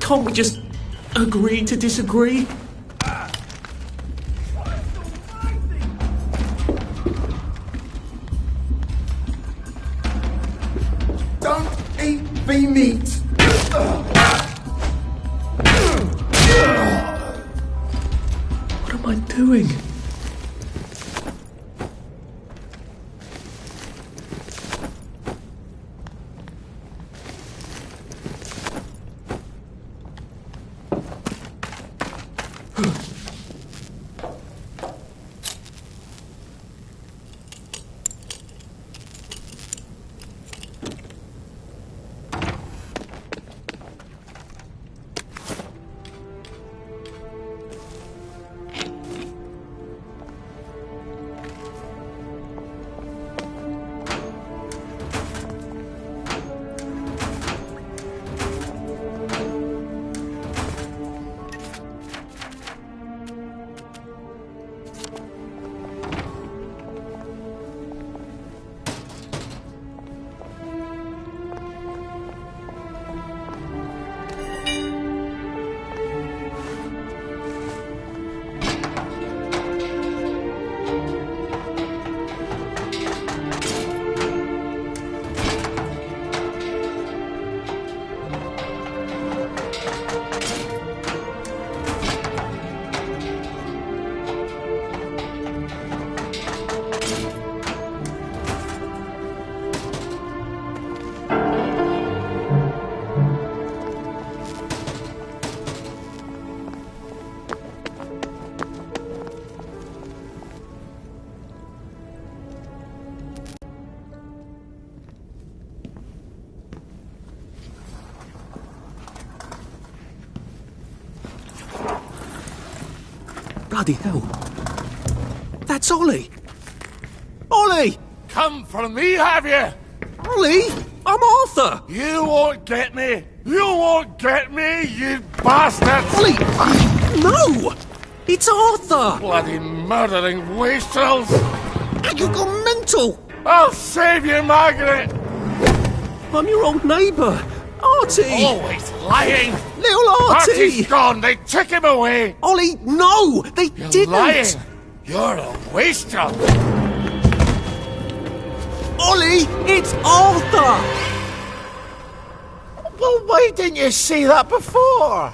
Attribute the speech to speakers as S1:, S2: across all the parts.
S1: Can't we just agree to disagree?
S2: Don't eat the meat!
S1: What am I doing? Bloody hell. That's Ollie! Ollie!
S3: Come for me, have you?
S1: Ollie! I'm Arthur!
S3: You won't get me! You won't get me, you bastard!
S1: Ollie! No! It's Arthur!
S3: Bloody murdering wastrels!
S1: You gone mental!
S3: I'll save you, Margaret!
S1: I'm your old neighbour, Artie!
S3: Always lying!
S1: Little Artie!
S3: Artie's gone! They took him away!
S1: Ollie, no! They
S3: You're
S1: didn't!
S3: lying! You're a wastrel!
S1: Ollie, it's Arthur!
S3: Well, why didn't you say that before?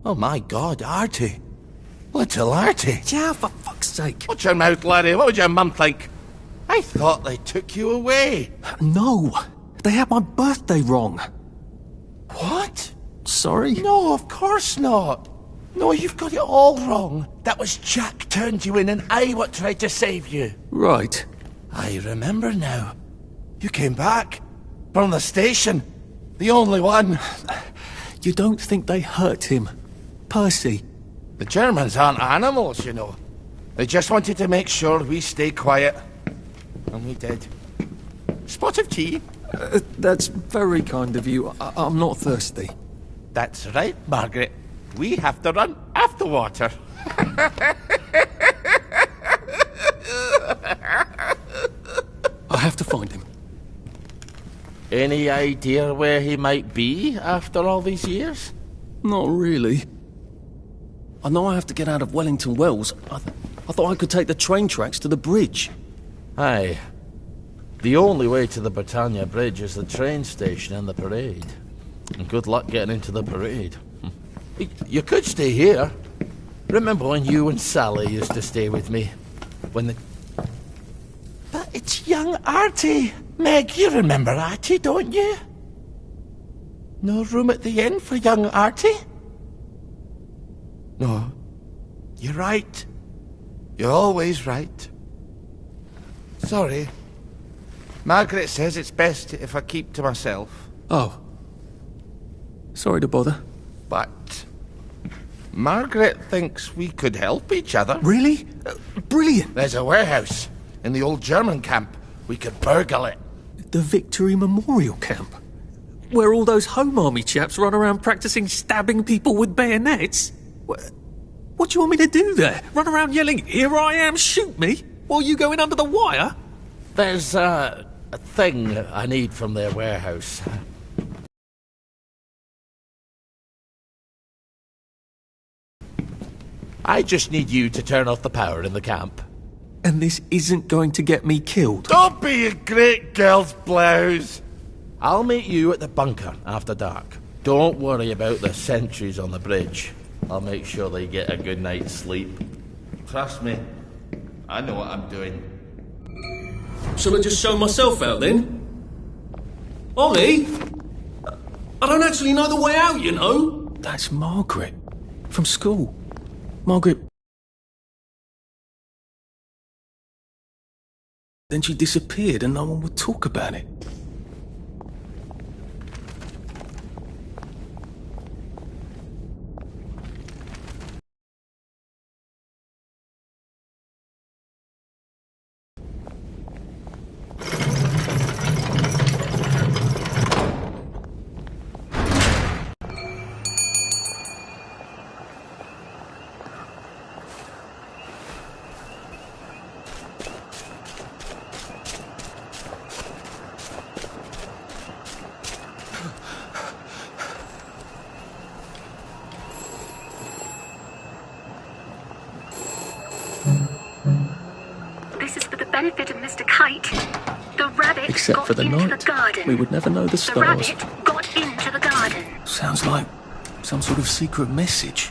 S3: Oh my God, Artie. Little Artie.
S1: Yeah, for fuck's sake.
S3: Watch your mouth, laddie. What would your mum think? I thought they took you away.
S1: No, they had my birthday wrong.
S3: What?
S1: Sorry?
S3: No, of course not. No, you've got it all wrong. That was Jack turned you in and I what tried to save you.
S1: Right.
S3: I remember now. You came back. From the station. The only one.
S1: You don't think they hurt him? Percy?
S3: The Germans aren't animals, you know. They just wanted to make sure we stay quiet. And we did. Spot of tea?
S1: That's very kind of you. I'm not thirsty.
S3: That's right, Margaret. We have to run after water.
S1: I have to find him.
S3: Any idea where he might be after all these years?
S1: Not really. I know I have to get out of Wellington Wells. I thought I could take the train tracks to the bridge.
S3: Aye. The only way to the Britannia Bridge is the train station and the parade. And good luck getting into the parade. You could stay here. Remember when you and Sally used to stay with me? When the... But it's young Artie. Meg, you remember Artie, don't you? No room at the inn for young Artie? No. You're right. You're always right. Sorry. Margaret says it's best if I keep to myself.
S1: Oh. Sorry to bother.
S3: But Margaret thinks we could help each other.
S1: Really? Brilliant.
S3: There's a warehouse in the old German camp. We could burgle it.
S1: The Victory Memorial Camp.
S4: Where all those home army chaps run around practicing stabbing people with bayonets? What do you want me to do there? Run around yelling, "Here I am, shoot me," while you go in under the wire?
S3: There's a thing I need from their warehouse. I just need you to turn off the power in the camp.
S4: And this isn't going to get me killed.
S3: Don't be a great girl's blouse! I'll meet you at the bunker after dark. Don't worry about the sentries on the bridge. I'll make sure they get a good night's sleep. Trust me, I know what I'm doing.
S1: Shall I just show myself out then? Ollie? I don't actually know the way out, you know.
S4: That's Margaret. From school. Margaret. Then she disappeared and no one would talk about it.
S5: This is for the benefit of Mr. Kite. The rabbit
S4: Except
S5: got
S4: for the
S5: into
S4: night,
S5: the garden.
S4: we would never know the
S5: The
S4: stars.
S5: rabbit got into the garden.
S4: Sounds like some sort of secret message.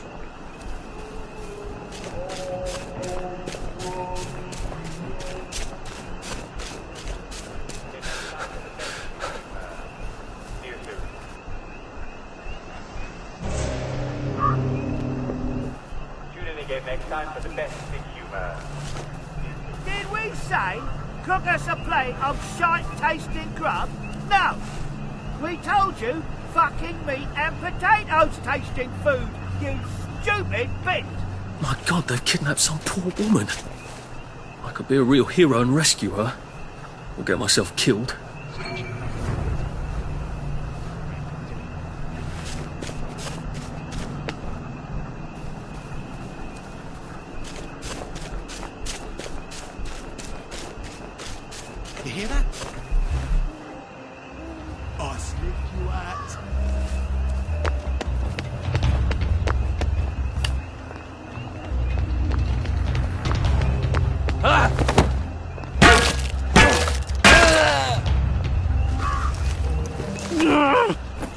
S6: Tune in again next time for the best in humour.
S7: Did we say cook us a plate of shite-tasting grub? No. We told you fucking meat and potatoes tasting food, you stupid bitch.
S4: My God, they've kidnapped some poor woman. I could be a real hero and rescue her. Or get myself killed.
S2: You hear that? I slipped you out.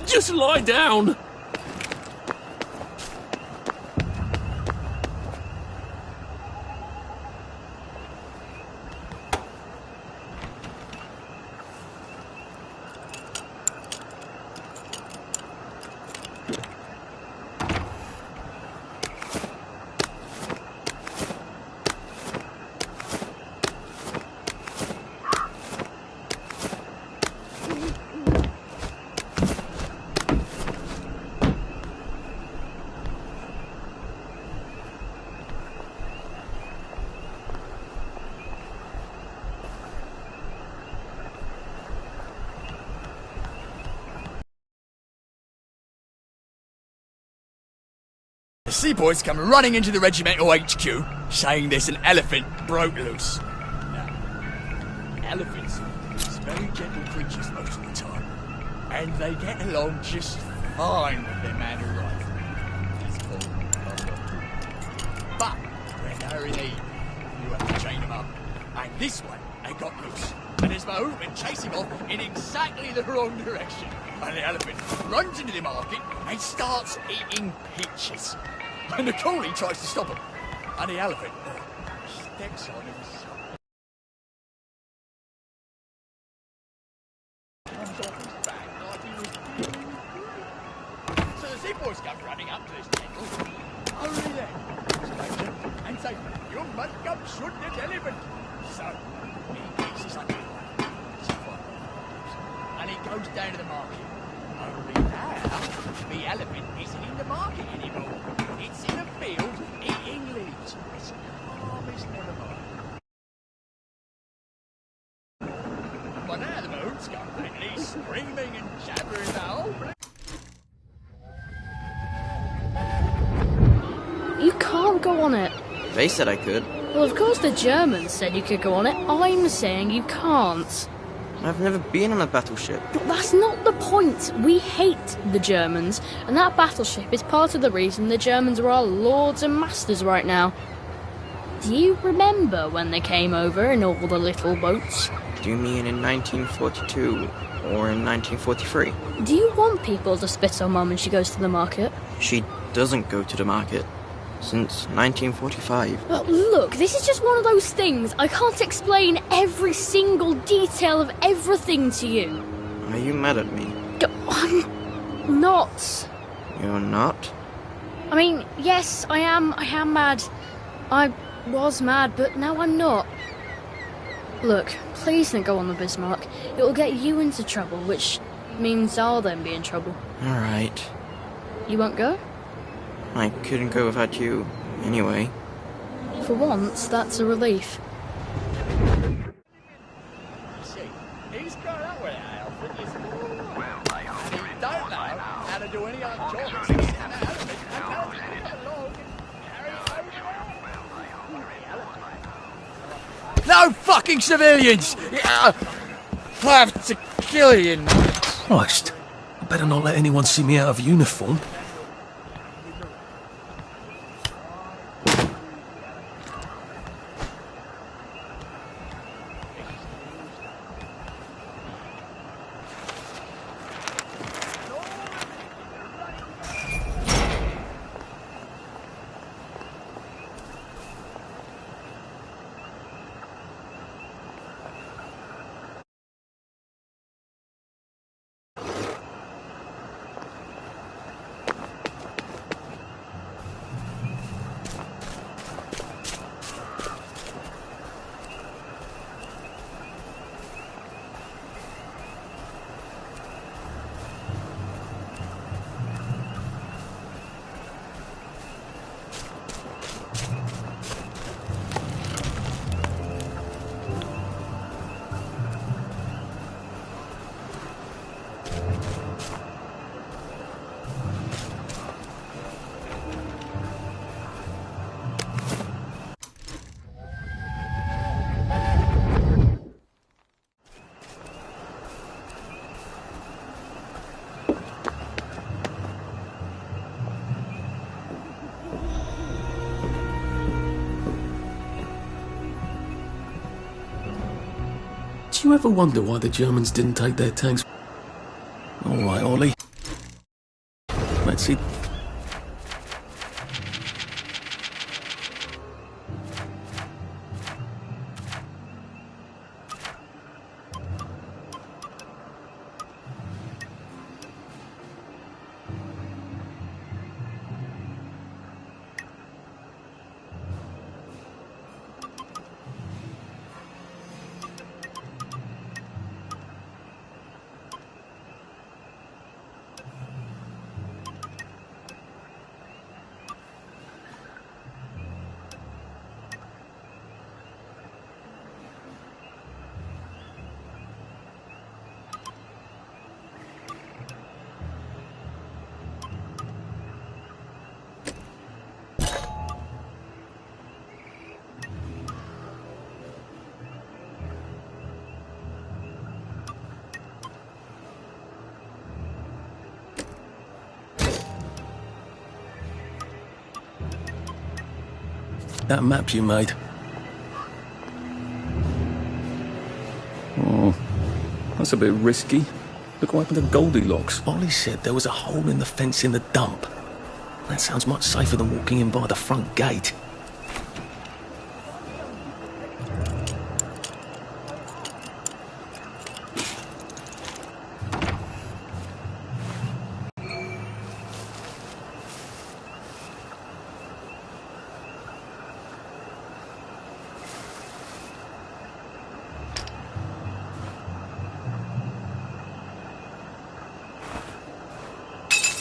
S4: Just lie down!
S8: The seaboys come running into the regimental HQ, saying there's an elephant broke loose. Now, elephants are very gentle creatures most of the time, and they get along just fine with their man who rides. It's called But when they're in need, you have to chain them up. And this one, they got loose. And there's my movement chasing off in exactly the wrong direction. And the elephant runs into the market and starts eating peaches. And the coolie tries to stop him. And the elephant steps on him. Comes off his back like he was. So the seaboys come running up to this tangle. Only then, stranger, and say, "You must come shoot that elephant." So he gets his underwear. And he goes down to the market. Only now, the elephant isn't in the market anymore. It's in a field eating leaves. As calm as never mind. Well, now the moon's come back and he's screaming and jabbering about
S9: go on it?
S10: They said I could.
S9: Well, of course the Germans said you could go on it. I'm saying you can't.
S10: I've never been on a battleship.
S9: But that's not the point. We hate the Germans, and that battleship is part of the reason the Germans are our lords and masters right now. Do you remember when they came over in all the little boats?
S10: Do you mean in 1942 or in 1943?
S9: Do you want people to spit on Mum when she goes to the market?
S10: She doesn't go to the market. Since 1945.
S9: But look, this is just one of those things. I can't explain every single detail of everything to you.
S10: Are you mad at me?
S9: I'm not.
S10: You're not?
S9: I mean, yes, I am mad. I was mad, but now I'm not. Look, please don't go on the Bismarck. It'll get you into trouble, which means I'll then be in trouble.
S10: Alright.
S9: You won't go?
S10: I couldn't go without you, anyway.
S9: For once, that's a relief.
S8: See, he's got out with that outfit. He don't know how to do any other job.
S11: No fucking civilians! I have to kill you now.
S1: Christ, I better not let anyone see me out of uniform. Do you ever wonder why the Germans didn't take their tanks? All right, Ollie. Let's see. That map you made. Oh, that's a bit risky. Look what happened to Goldilocks. Ollie said there was a hole in the fence in the dump. That sounds much safer than walking in by the front gate.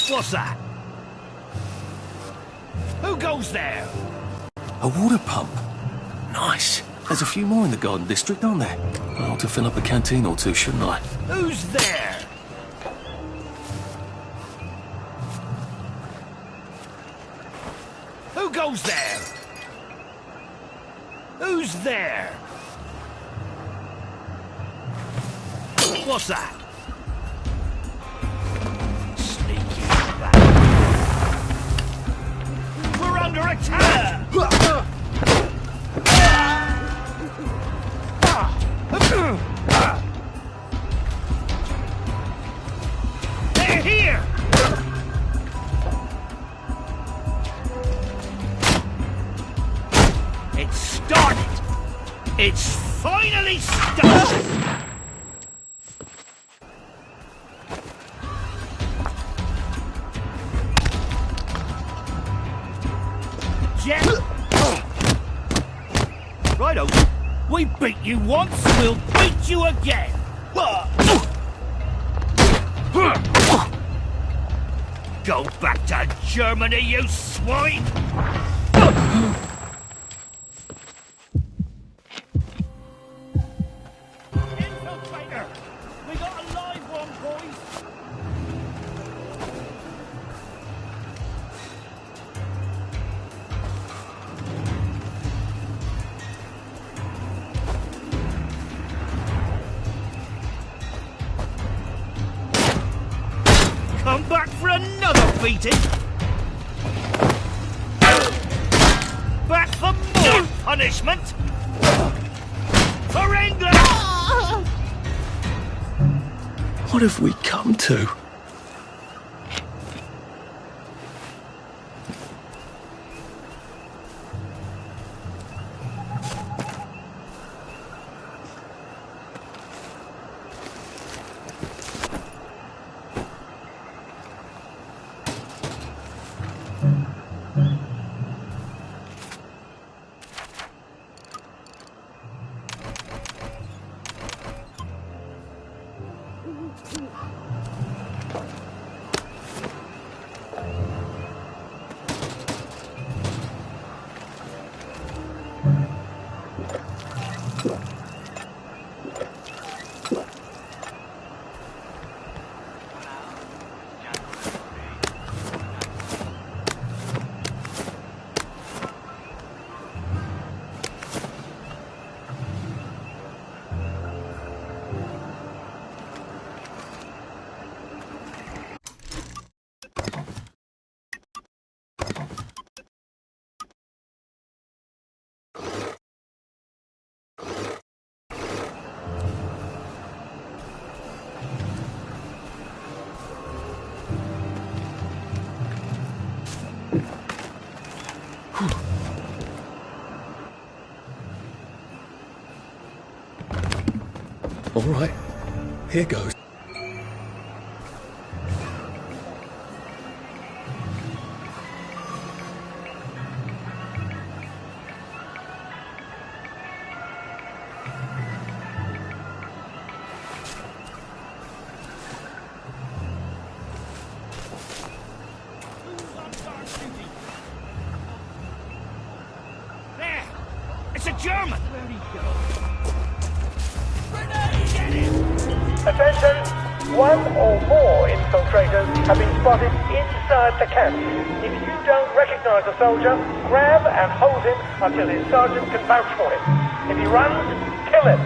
S7: What's that? Who goes there?
S1: A water pump. Nice. There's a few more in the Garden District, aren't there? I ought to fill up a canteen or two, shouldn't I?
S7: Who's there? Who goes there? Who's there? What's that? Sneaky bastard. We're under attack! They're here! It's started! It's finally started! Jet! Righto. We beat you once, we'll beat you again! Go back to Germany, you swine! Infiltrator! We got a live one, boys! Come back for another beating! Back for more punishment! For England!
S1: What have we come to? All right, here goes.
S7: There! It's a German! Where'd he go?
S12: Attention! One or more infiltrators have been spotted inside the camp. If you don't recognize a soldier, grab and hold him until his sergeant can vouch for him. If he runs, kill him.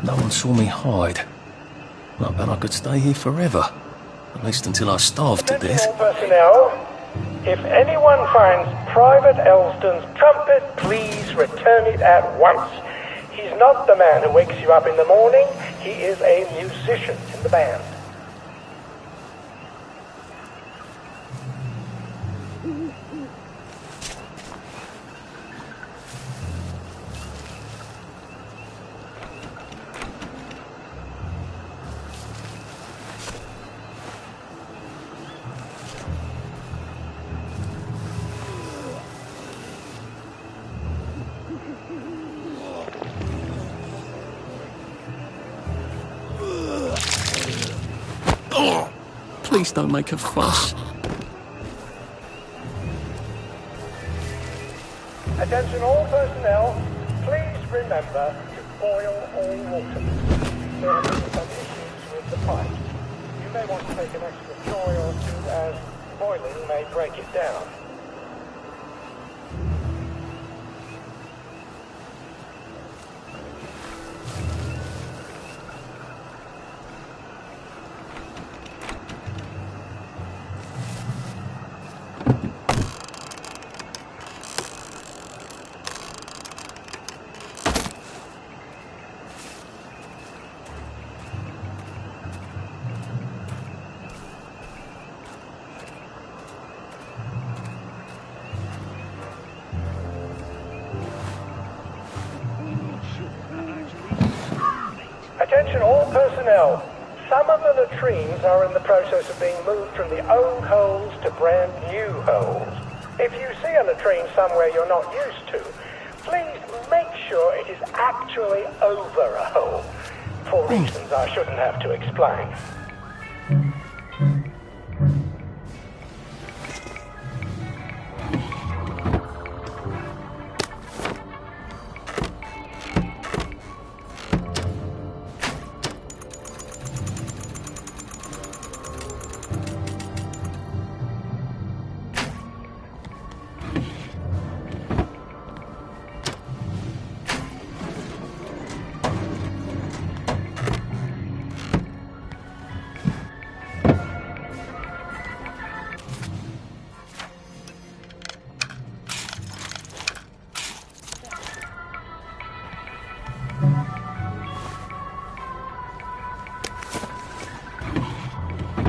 S1: No one saw me hide. I bet I could stay here forever. At least until I starved to death.
S12: All personnel, if anyone finds Private Elston's trumpet, please return it at once. He's not the man who wakes you up in the morning. He is a musician in the band.
S1: Please don't make a fuss.
S12: Attention all personnel, please remember to boil all water. There have been some issues with the pipe. You may want to take an extra joy or two as boiling may break it down. Attention all personnel. Some of the latrines are in the process of being moved from the old holes to brand new holes. If you see a latrine somewhere you're not used to, please make sure it is actually over a hole. For reasons I shouldn't have to explain.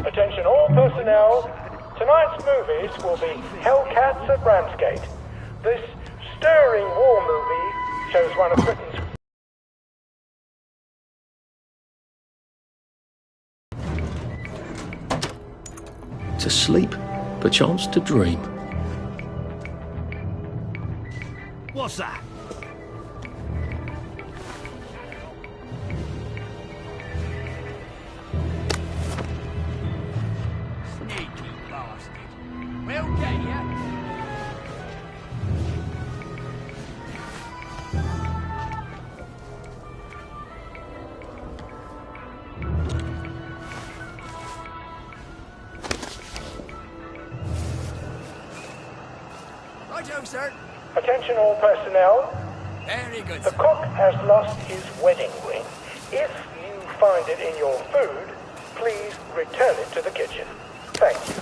S12: Attention all personnel, tonight's movies will be Hellcats at Ramsgate. This stirring war movie shows one of Britain's...
S1: To sleep, perchance to dream.
S2: What's that?
S8: Sneaky bastard. We'll get ya. Righto, sir.
S12: Attention all personnel.
S8: Very good,
S12: The
S8: sir.
S12: cook has lost his wedding ring. If you find it in your food, please return it to the kitchen. Thank you.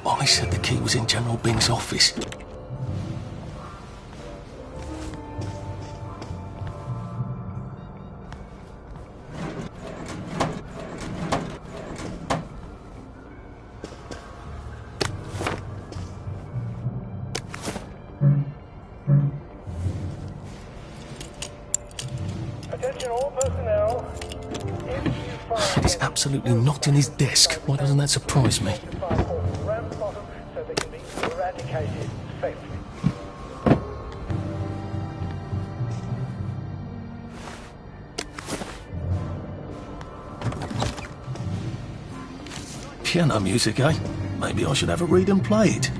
S1: Ollie said the key was in General Bing's office.
S12: Attention all personnel. If you find
S1: It's absolutely not in his desk. Why doesn't that surprise me?
S12: so they can be eradicated safely.
S1: Piano music, eh? Maybe I should have a read and play it.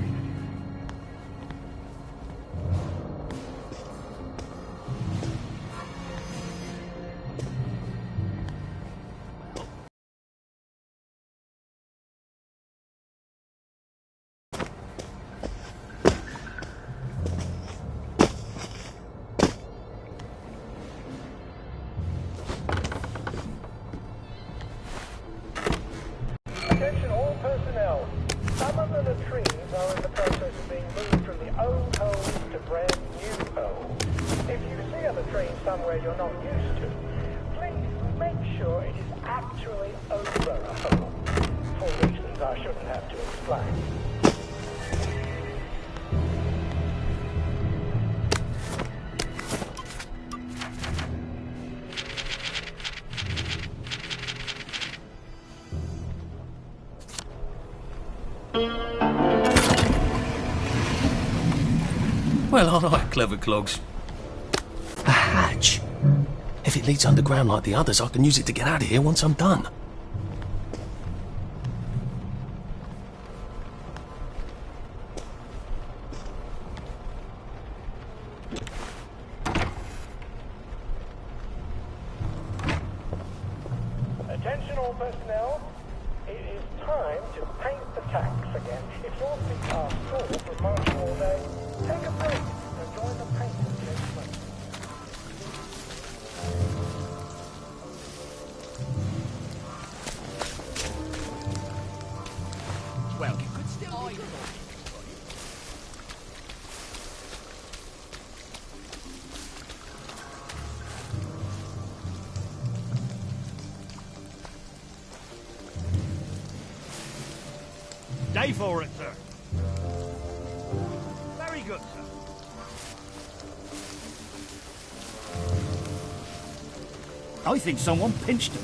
S12: Some of the latrines are in the process of being moved from the old holes to brand new holes. If you see a latrine somewhere you're not used to, please make sure it is actually over a hole. For reasons I shouldn't have to explain.
S1: Well, aren't I clever, Clogs? A hatch. If it leads underground like the others, I can use it to get out of here once I'm done.
S12: Attention all personnel, it is time to paint the tanks again. If your feet are sore from marching all day, take a break and join the painters next month.
S8: Well, you could still be good.
S2: Day for it, sir. Very good, sir. I think someone pinched him.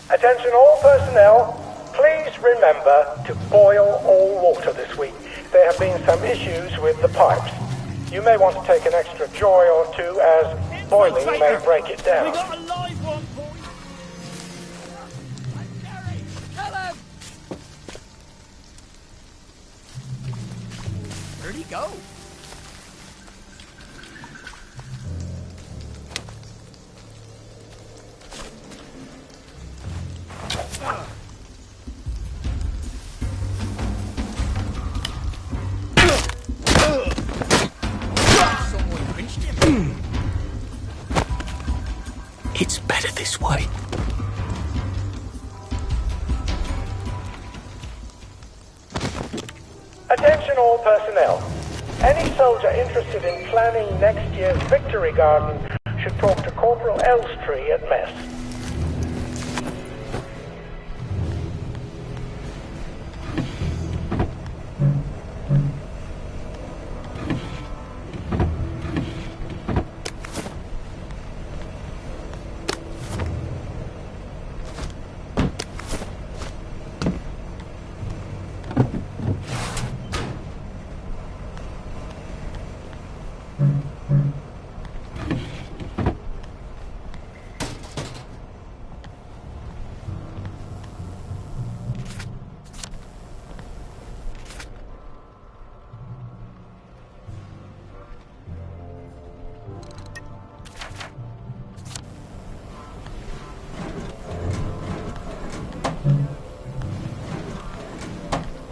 S12: Attention all personnel, please remember to boil all water this week. There have been some issues with the pipes. You may want to take an extra joy or two as boiling may break it down.
S2: We got a live one, boys.
S8: Where'd he go? Someone pinched him.
S1: It's better this way.
S12: Attention all personnel. Any soldier interested in planning next year's Victory Garden should talk to Corporal Elstree at mess.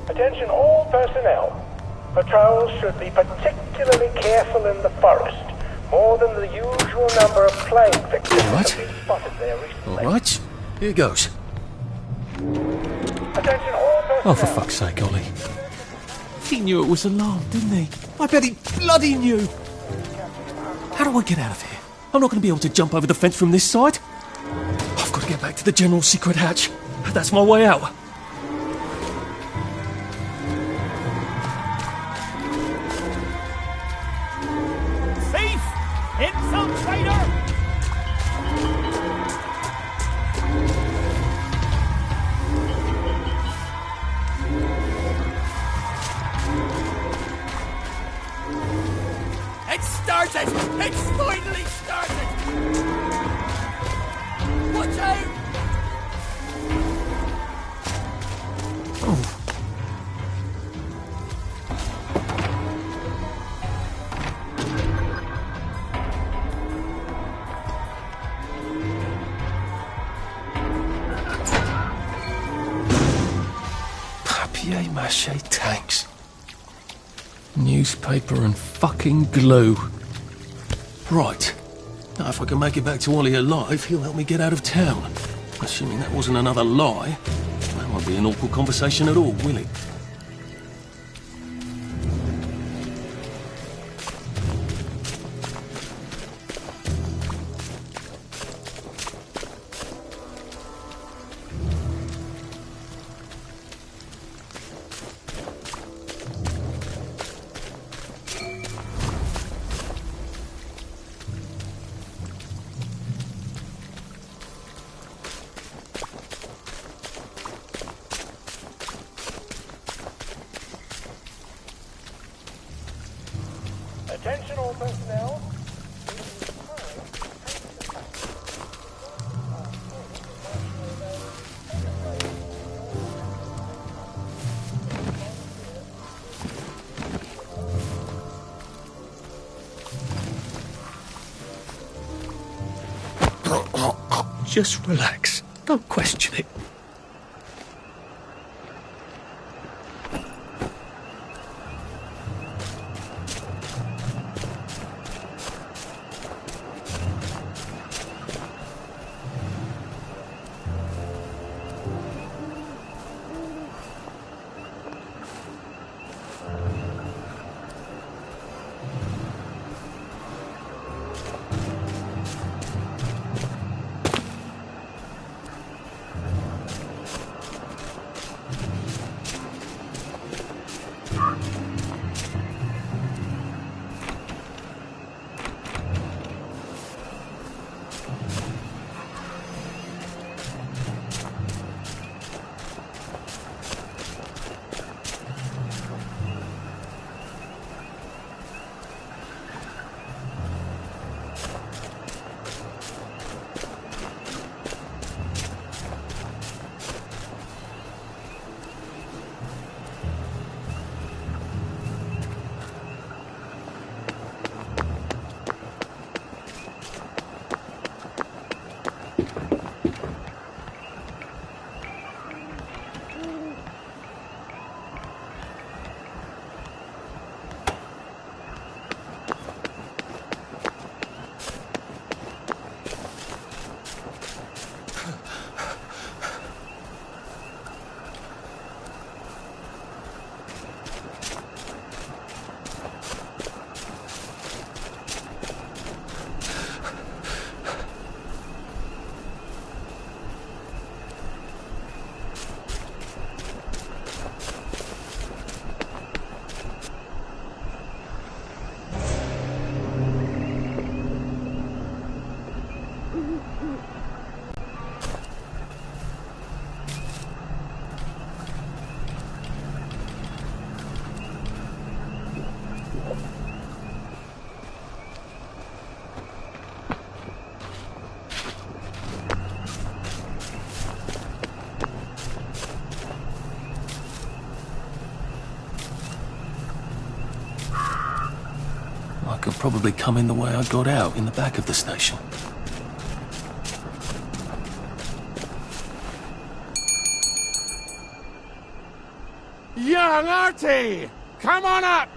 S12: Attention all personnel. Patrols should be particularly careful in the forest. More than the usual number of plague victims have been spotted there recently.
S1: All right, here goes.
S12: Attention all personnel.
S1: Oh, for fuck's sake, Ollie. He knew it was alarm, didn't he? I bet he bloody knew. How do I get out of here? I'm not going to be able to jump over the fence from this side. I've got to get back to the general secret hatch. That's my way out.
S2: Thief! Infiltrator!
S8: It started! It's finally started! Watch out!
S1: Papier-mâché tanks. Newspaper and fucking glue. Right. Now, if I can make it back to Ollie alive, he'll help me get out of town. Assuming that wasn't another lie, that won't be an awkward conversation at all, will it?
S12: Attention all personnel.
S4: Just relax. Don't question it.
S1: I could probably come in the way I got out, in the back of the station.
S11: Young Artie! Come on up!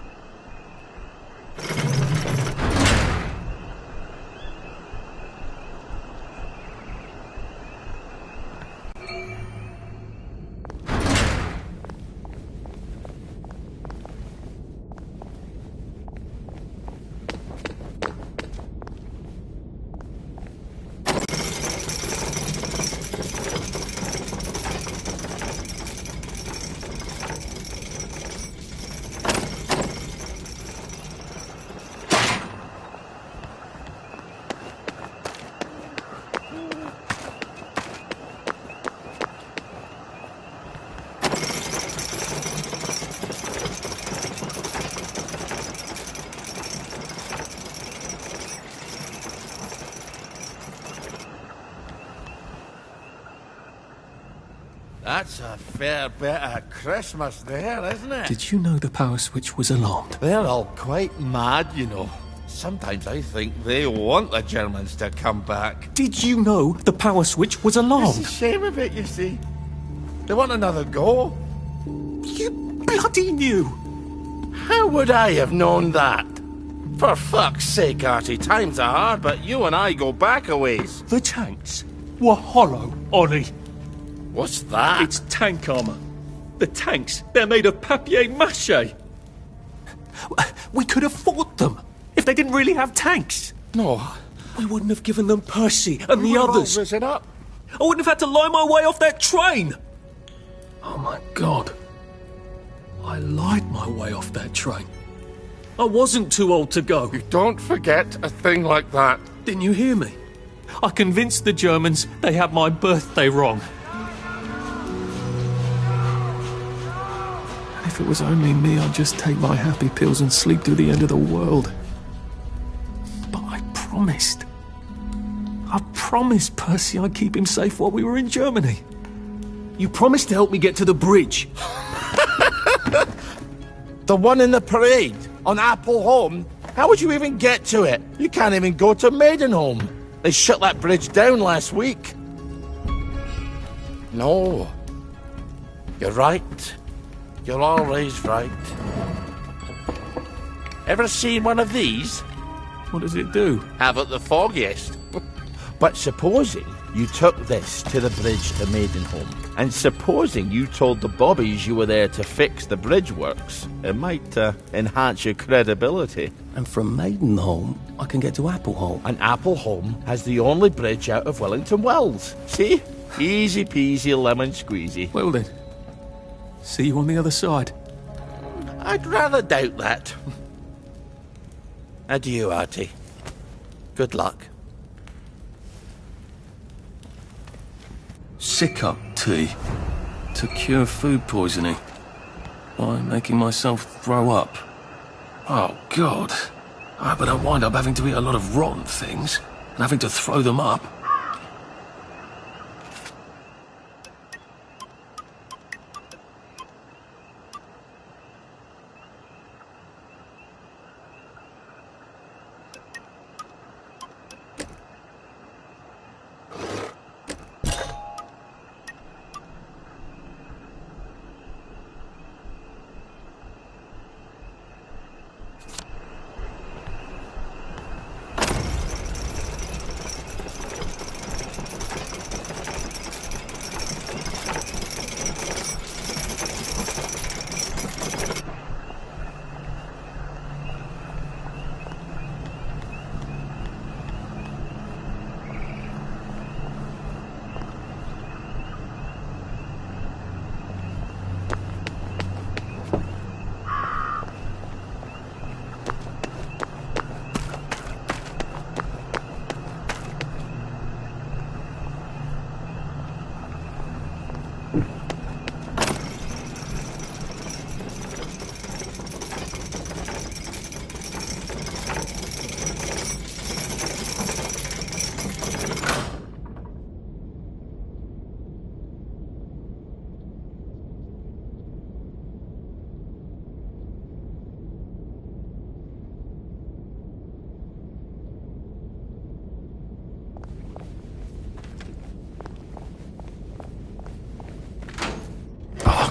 S3: That's a fair bit of Christmas there, isn't it?
S1: Did you know the power switch was alarmed?
S3: They're all quite mad, you know. Sometimes I think they want the Germans to come back.
S1: Did you know the power switch was alarmed?
S3: It's a shame of it, you see. They want another go.
S1: You bloody knew!
S3: How would I have known that? For fuck's sake, Artie, times are hard, but you and I go back a ways.
S1: The tanks. were hollow, Ollie.
S3: What's that?
S1: It's tank armour. The tanks, they're made of papier-mâché. We could have fought them if they didn't really have tanks.
S3: No.
S1: We wouldn't have given them Percy and the others.
S3: Risen up.
S1: I wouldn't have had to lie my way off that train. Oh my God. I lied my way off that train. I wasn't too old to go.
S11: You don't forget a thing like that.
S1: Didn't you hear me? I convinced the Germans they had my birthday wrong. And if it was only me, I'd just take my happy pills and sleep through the end of the world. But I promised. I promised Percy I'd keep him safe while we were in Germany. You promised to help me get to the bridge.
S3: The one in the parade on Apple Home? How would you even get to it? You can't even go to Maidenholm. They shut that bridge down last week. No. You're right. You're always right. Ever seen one of these?
S1: What does it do?
S3: Haven't the foggiest. But supposing you took this to the bridge to Maidenholm, and supposing you told the bobbies you were there to fix the bridge works, it might enhance your credibility.
S1: And from Maidenholm, I can get to Appleholm.
S3: And Appleholm has the only bridge out of Wellington Wells. See? Easy peasy lemon squeezy.
S1: Well then, see you on the other side.
S3: I'd rather doubt that. Adieu, Artie. Good luck.
S1: Sick-up tea to cure food poisoning by making myself throw up. Oh, God. I hope I don't wind up having to eat a lot of rotten things and having to throw them up.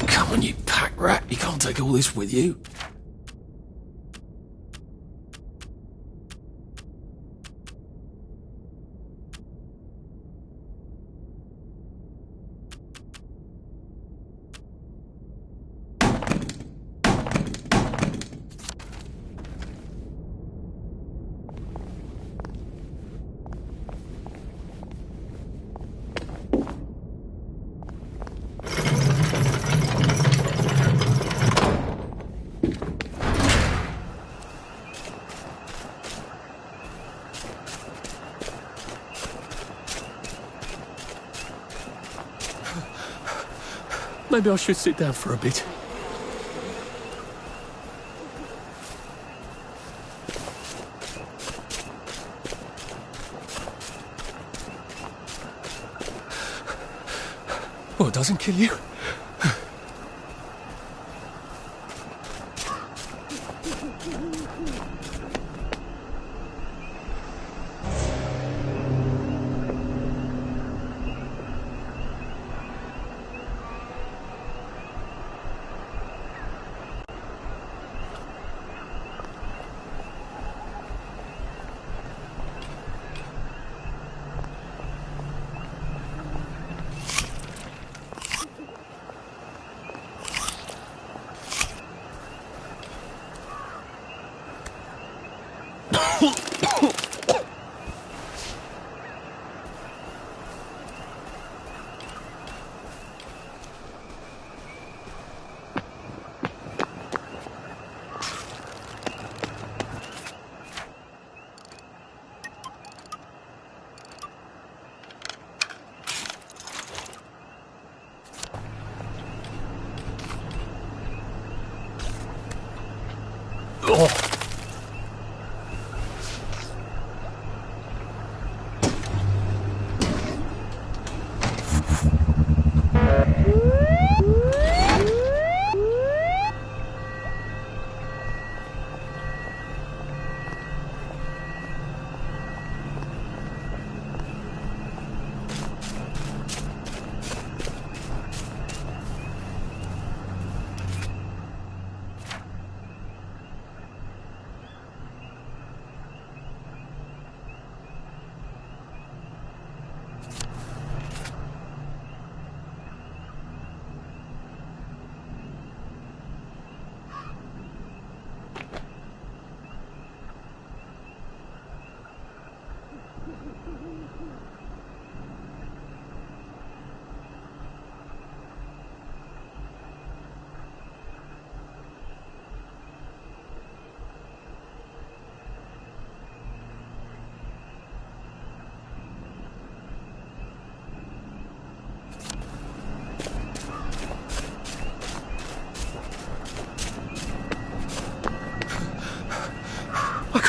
S1: Come on, you pack rat. You can't take all this with you. Maybe I should sit down for a bit. Well, it doesn't kill you.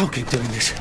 S1: can't keep doing this.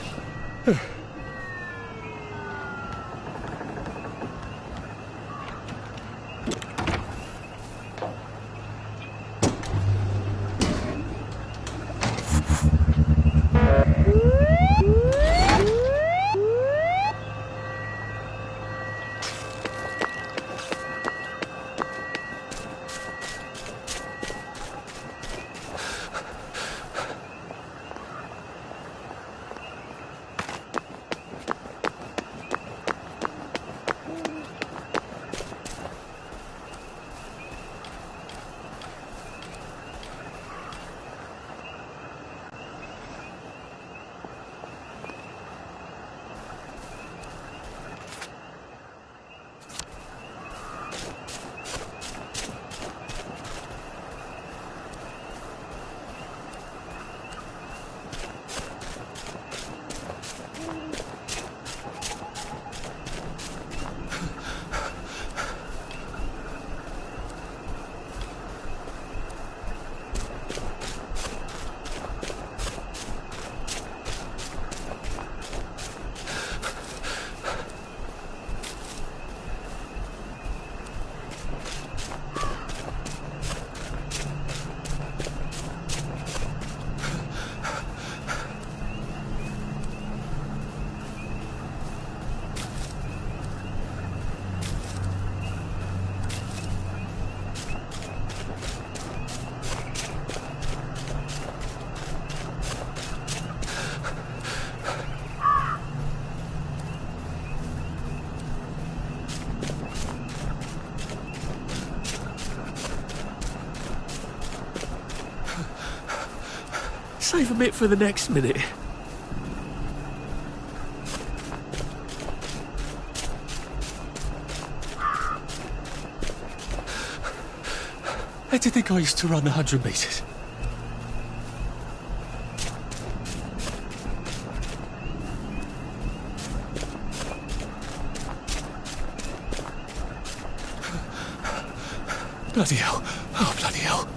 S1: Save a bit for the next minute. How do you think I used to run 100 metres? Bloody hell. Oh, bloody hell.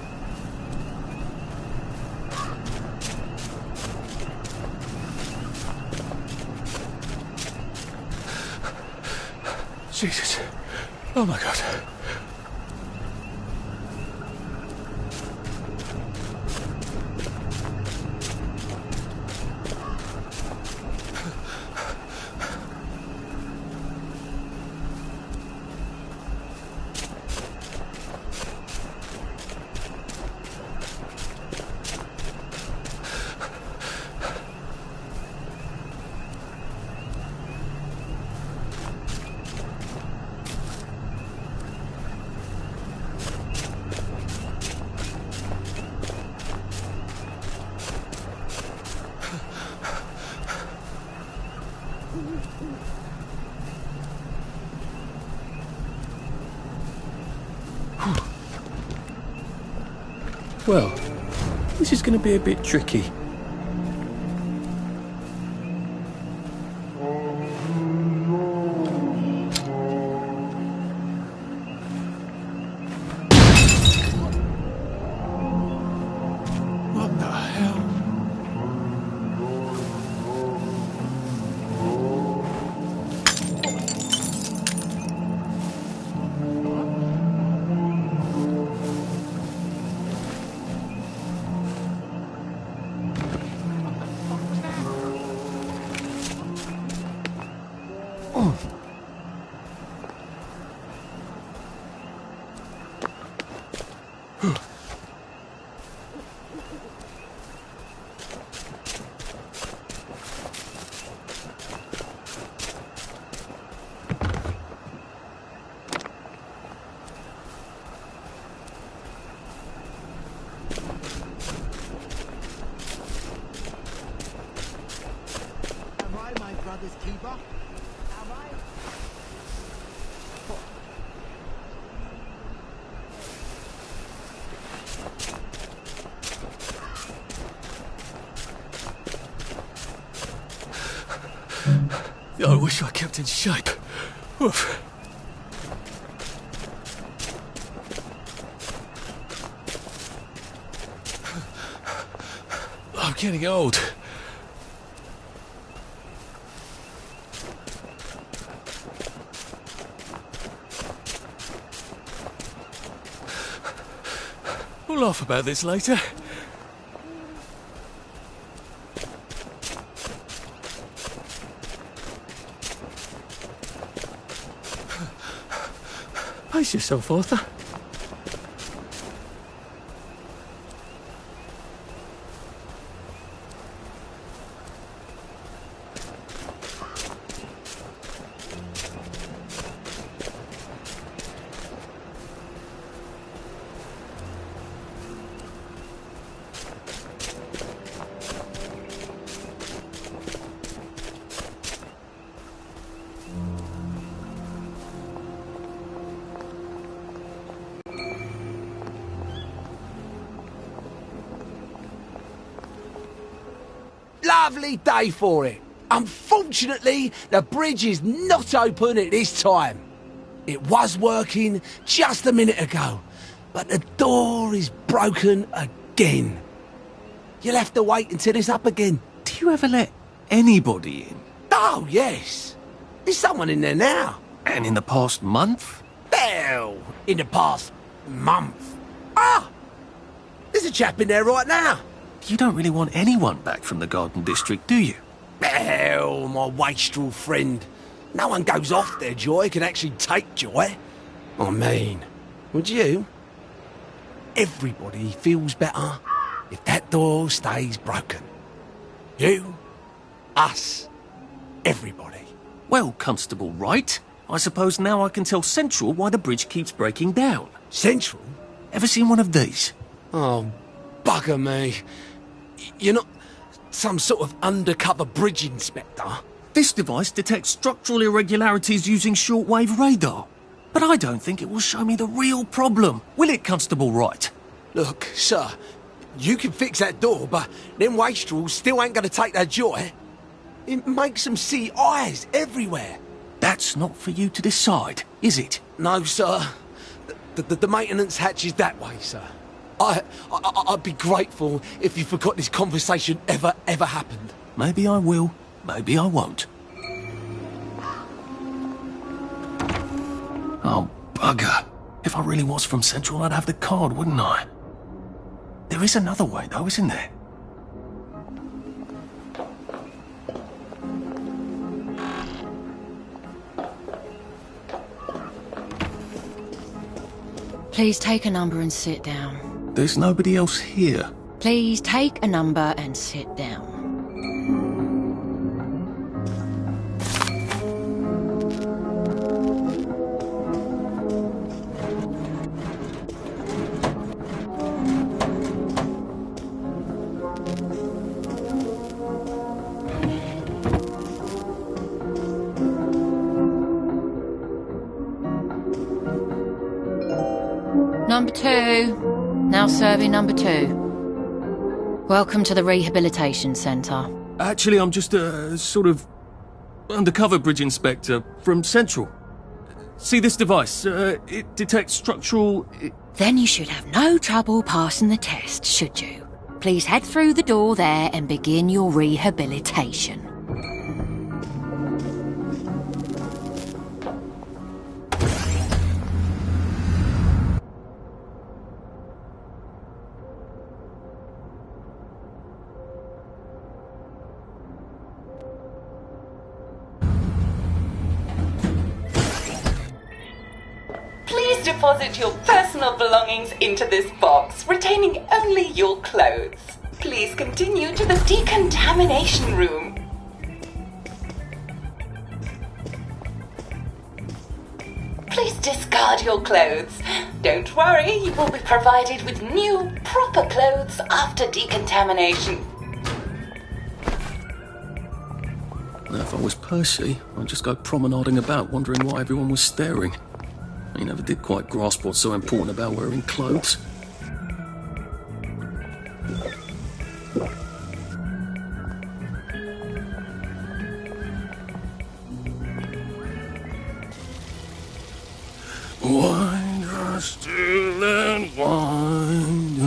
S1: Jesus. Oh my God. Well, this is going to be a bit tricky. What the hell? I wish I kept in shape. Oof. I'm getting old. We'll laugh about this later. Pace yourself, Arthur.
S13: Lovely day for it. Unfortunately, the bridge is not open at this time. It was working just a minute ago, but the door is broken again. You'll have to wait until it's up again.
S1: Do you ever let anybody in?
S13: Oh, yes. There's someone in there now.
S1: And in the past month?
S13: Well, in the past month. Ah! There's a chap in there right now.
S1: You don't really want anyone back from the Garden District, do you?
S13: Well, my wastrel friend. No one goes off their joy can actually take joy. I mean, would you? Everybody feels better if that door stays broken. You, us, everybody.
S1: Well, Constable Wright, I suppose now I can tell Central why the bridge keeps breaking down.
S13: Central?
S1: Ever seen one of these?
S13: Oh, bugger me. You're not some sort of undercover bridge inspector?
S1: This device detects structural irregularities using shortwave radar. But I don't think it will show me the real problem. Will it, Constable Wright?
S13: Look, sir, you can fix that door, but them wastrels still ain't gonna take their joy. It makes them see eyes everywhere.
S1: That's not for you to decide, is it?
S13: No, sir. The maintenance hatch is that way, sir. I'd be grateful if you forgot this conversation ever happened.
S1: Maybe I will, maybe I won't. Oh, bugger. If I really was from Central, I'd have the card, wouldn't I? There is another way, though, isn't there?
S14: Please take a number and sit down.
S1: There's nobody else here.
S14: Please take a number and sit down. Number 2. Now serving number 2. Welcome to the Rehabilitation Centre.
S1: Actually, I'm just a sort of undercover bridge inspector from Central. See this device? It detects structural...
S14: Then you should have no trouble passing the test, should you? Please head through the door there and begin your rehabilitation.
S15: Deposit your personal belongings into this box, retaining only your clothes. Please continue to the decontamination room. Please discard your clothes. Don't worry, you will be provided with new, proper clothes after decontamination.
S1: Now, if I was Percy, I'd just go promenading about, wondering why everyone was staring. He never did quite grasp what's so important about wearing clothes. Wind still and wind.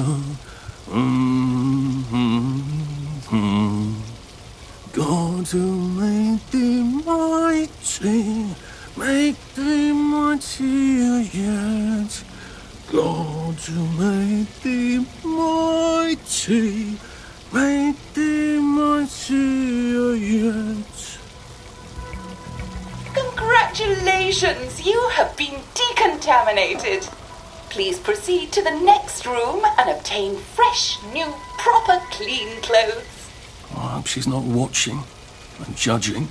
S1: God to make thee mighty. Make thee mightier yet, God to make thee mighty, make thee mightier yet.
S15: Congratulations, you have been decontaminated. Please proceed to the next room and obtain fresh, new, proper, clean clothes.
S1: I hope she's not watching and judging.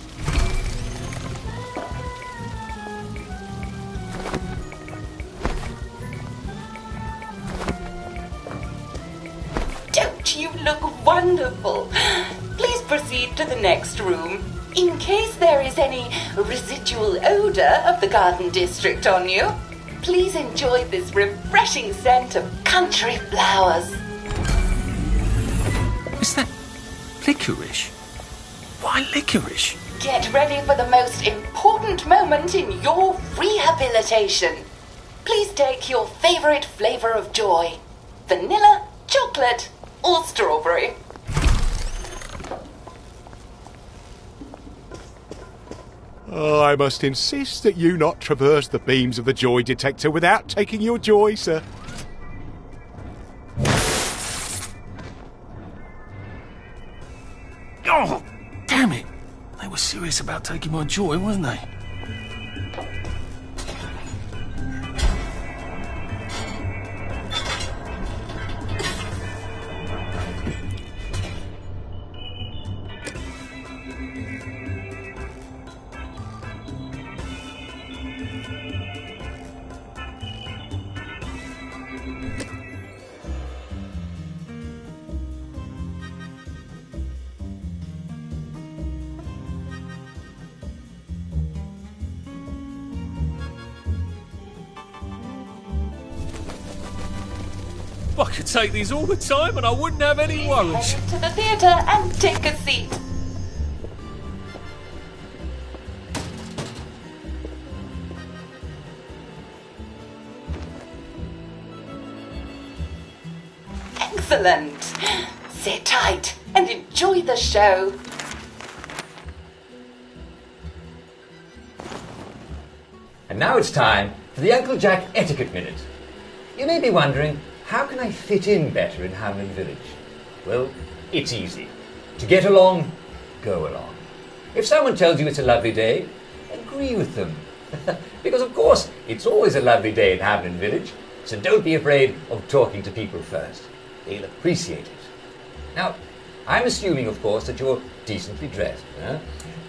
S15: Don't you look wonderful? Please proceed to the next room. In case there is any residual odor of the garden district on you, please enjoy this refreshing scent of country flowers.
S1: Is that licorice? Why licorice?
S15: Get ready for the most important moment in your rehabilitation. Please take your favorite flavor of joy. Vanilla, chocolate, or strawberry.
S16: I must insist that you not traverse the beams of the joy detector without taking your joy, sir.
S1: Oh, damn it! They were serious about taking my joy, weren't they?
S4: I could take these all the time and I wouldn't have any worries.
S15: Head to the theatre and take a seat. Excellent. Sit tight and enjoy the show.
S17: And now it's time for the Uncle Jack Etiquette Minute. You may be wondering, how can I fit in better in Hamlin Village? Well, it's easy. To get along, go along. If someone tells you it's a lovely day, agree with them. Because of course, it's always a lovely day in Hamlin Village, so don't be afraid of talking to people first. They'll appreciate it. Now, I'm assuming, of course, that you're decently dressed.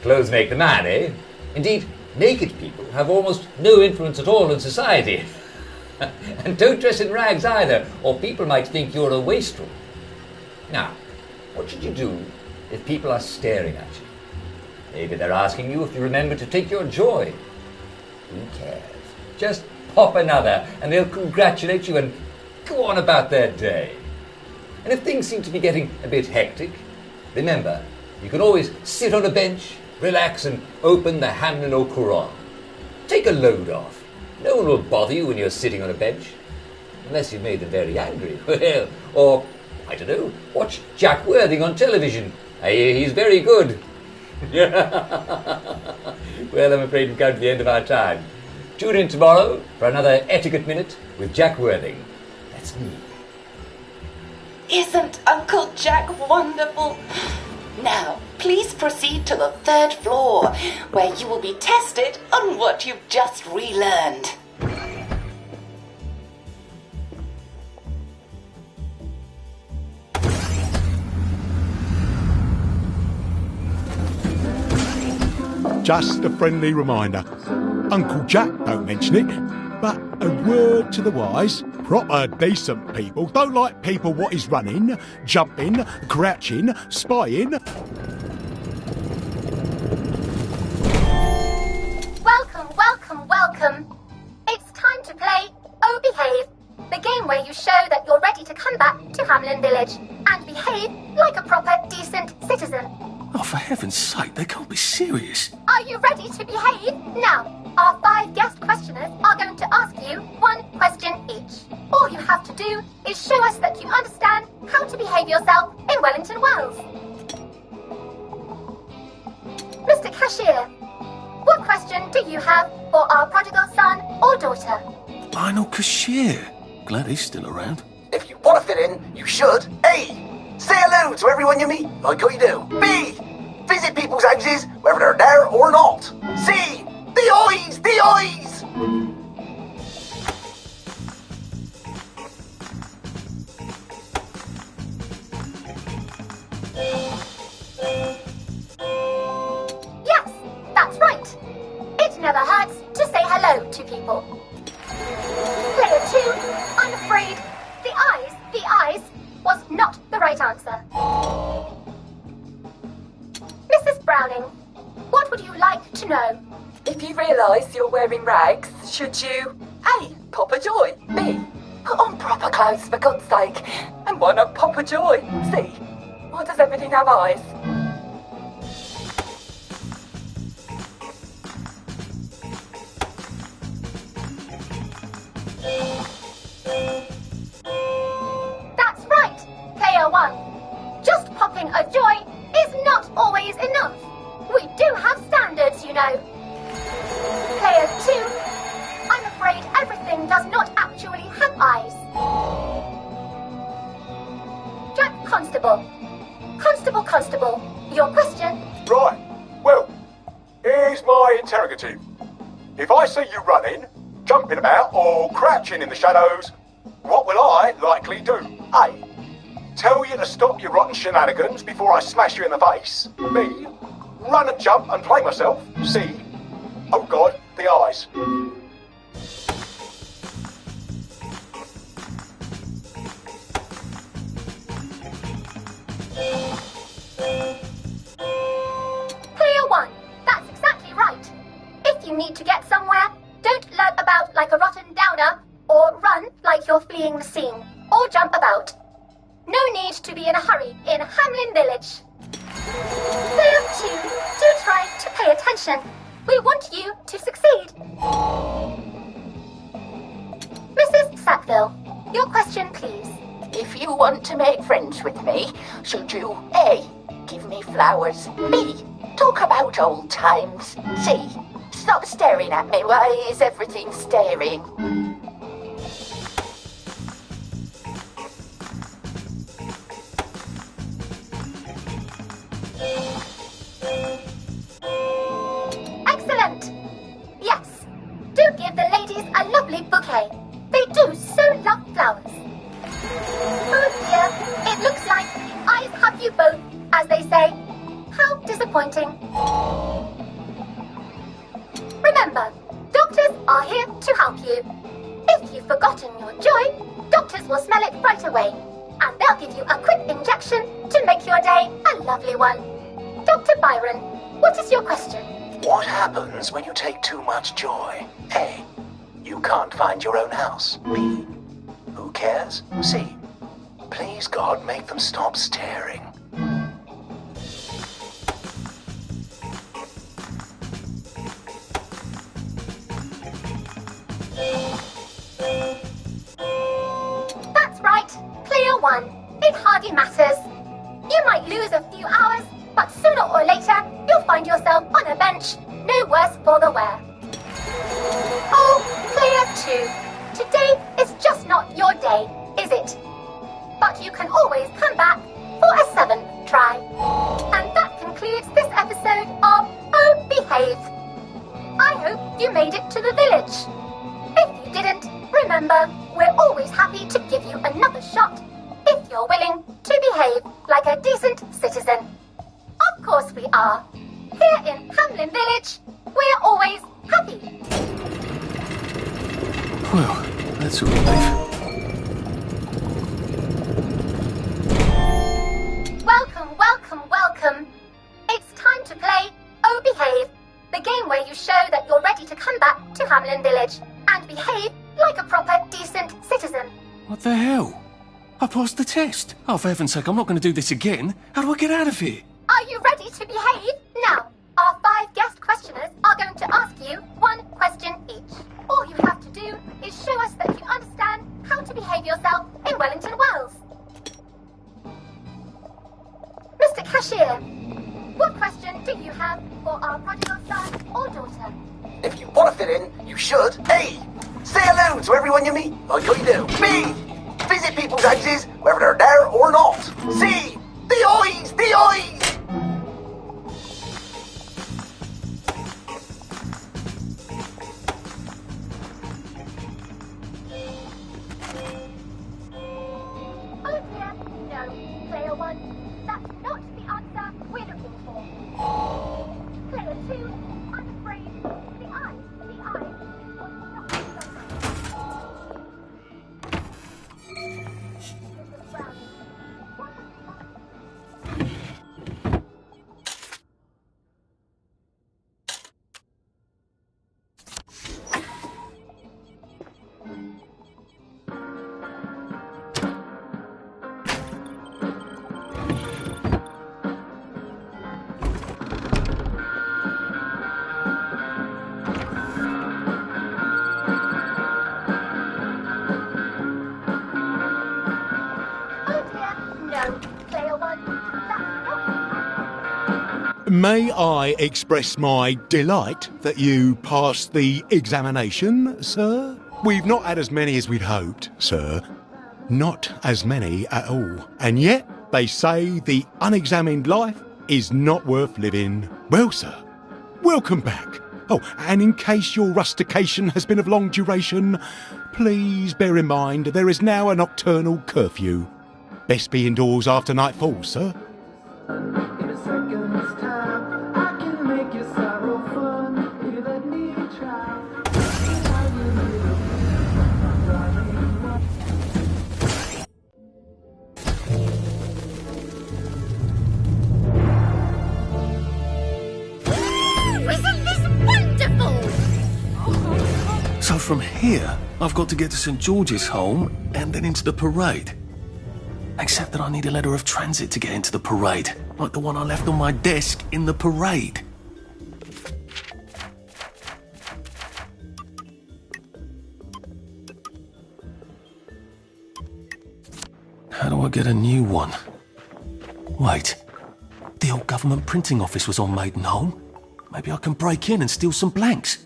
S17: Clothes make the man, eh? Indeed, naked people have almost no influence at all in society. And don't dress in rags either, or people might think you're a wastrel. Now, what should you do if people are staring at you? Maybe they're asking you if you remember to take your joy. Who cares? Just pop another, and they'll congratulate you and go on about their day. And if things seem to be getting a bit hectic, remember, you can always sit on a bench, relax, and open the Hamlin au Courant. Take a load off. No one will bother you when you're sitting on a bench. Unless you've made them very angry. Well, or, I don't know, watch Jack Worthing on television. I hear he's very good. Well, I'm afraid we've come to the end of our time. Tune in tomorrow for another Etiquette Minute with Jack Worthing. That's me.
S15: Isn't Uncle Jack wonderful? Now, please proceed to the 3rd floor, where you will be tested on what you've just relearned.
S16: Just a friendly reminder. Uncle Jack don't mention it, but a word to the wise. Proper decent people don't like people what is running, jumping, crouching, spying.
S18: Welcome, welcome, welcome. It's time to play Oh Behave, the game where you show that you're ready to come back to Hamlin Village and behave like a proper decent citizen.
S1: Oh, for heaven's sake, they can't be serious.
S18: Are you ready to behave? Now, our 5 guest questioners are going to ask you 1 question each. All you have to do is show us that you understand how to behave yourself in Wellington Wells. Mr. Cashier, what question do you have for our prodigal son or daughter?
S1: Lionel Cashier? Glad he's still around.
S19: If you want to fit in, you should. A. Say hello to everyone you meet, like how you do. B. Visit people's houses, whether they're there or not. C. The eyes! The eyes!
S18: Yes, that's right. It never hurts to say hello to people. Player 2, I'm afraid the eyes was not the right answer. Mrs. Browning, what would you like to know?
S15: If you realise you're wearing rags, should you A. Pop a joy, B. Put on proper clothes for God's sake, and why not pop a joy? C. Why does everything have eyes?
S18: That's right, Player 1. Just popping a joy is not always enough. We do have standards, you know. Player 2, I'm afraid everything does not actually have eyes. Jack Constable. Constable, your question?
S16: Right. Well, here's my interrogative. If I see you running, jumping about, or crouching in the shadows, what will I likely do? A. Tell you to stop your rotten shenanigans before I smash you in the face. B. Run and jump and play myself. C. Oh God, the eyes.
S18: Player 1, that's exactly right. If you need to get somewhere, don't lurk about like a rotten downer, or run like you're fleeing the scene, or jump about. No need to be in a hurry in Hamlin Village. Player 2, do try to pay attention. We want you to succeed. Mrs. Sackville, your question, please.
S20: If you want to make friends with me, should you A. Give me flowers, B. Talk about old times, C. Stop staring at me, why is everything staring?
S18: Excellent! Yes, do give the ladies a lovely bouquet. They do so love flowers. Oh dear, it looks like the eyes have you both, as they say. How disappointing. Remember, doctors are here to help you. If you've forgotten your joy, doctors will smell it right away, and they'll give you a quick injection to make your day a lovely one. Dr. Byron, what is your question?
S19: What happens when you take too much joy? A. You can't find your own house. B. Who cares? C. Please God, make them stop staring.
S18: That's right, Player 1. It hardly matters. You might lose a few hours, but sooner or later, you'll find yourself on a bench, no worse for the wear. Oh, Player 2, today is just not your day, is it? But you can always come back for a 7th try. And that concludes this episode of Oh Behave. I hope you made it to the village. If you didn't, remember, we're always happy to give you another shot if you're willing to behave like a decent citizen. Of course we are. Here in Hamlin Village, we're always happy.
S1: Well, that's a relief.
S18: Welcome. It's time to play Oh Behave, the game where you show that you're ready to come back to Hamlin Village and behave like a proper, decent citizen.
S1: What the hell? I passed the test. Oh, for heaven's sake, I'm not going to do this again. How do I get out of here?
S18: Are you ready to behave? Now, our 5 guest questioners are going to ask you 1 question each. All you have to do is show us that you understand how to behave yourself in Wellington, Wales. Mr. Cashier, what question do you have for our prodigal son or daughter?
S19: If you want to fit in, you should. A. Say hello to everyone you meet, like what you do. B. Visit people's houses, whether they're there or not. C. The eyes! The eyes!
S18: Oh dear, no. Player 1, that's not the answer we're looking for. Player 2, I'm afraid the eyes was not
S16: May I express my delight that you passed the examination, sir? We've not had as many as we'd hoped, sir. Not as many at all. And yet, they say the unexamined life is not worth living. Well, sir, welcome back. Oh, and in case your rustication has been of long duration, please bear in mind there is now a nocturnal curfew. Best be indoors after nightfall, sir.
S9: Isn't this wonderful?
S1: So from here, I've got to get to St. George's home and then into the parade. Except that I need a letter of transit to get into the parade, like the one I left on my desk in the parade. How do I get a new one? Wait, the old government printing office was on Maidenholm. Maybe I can break in and steal some blanks.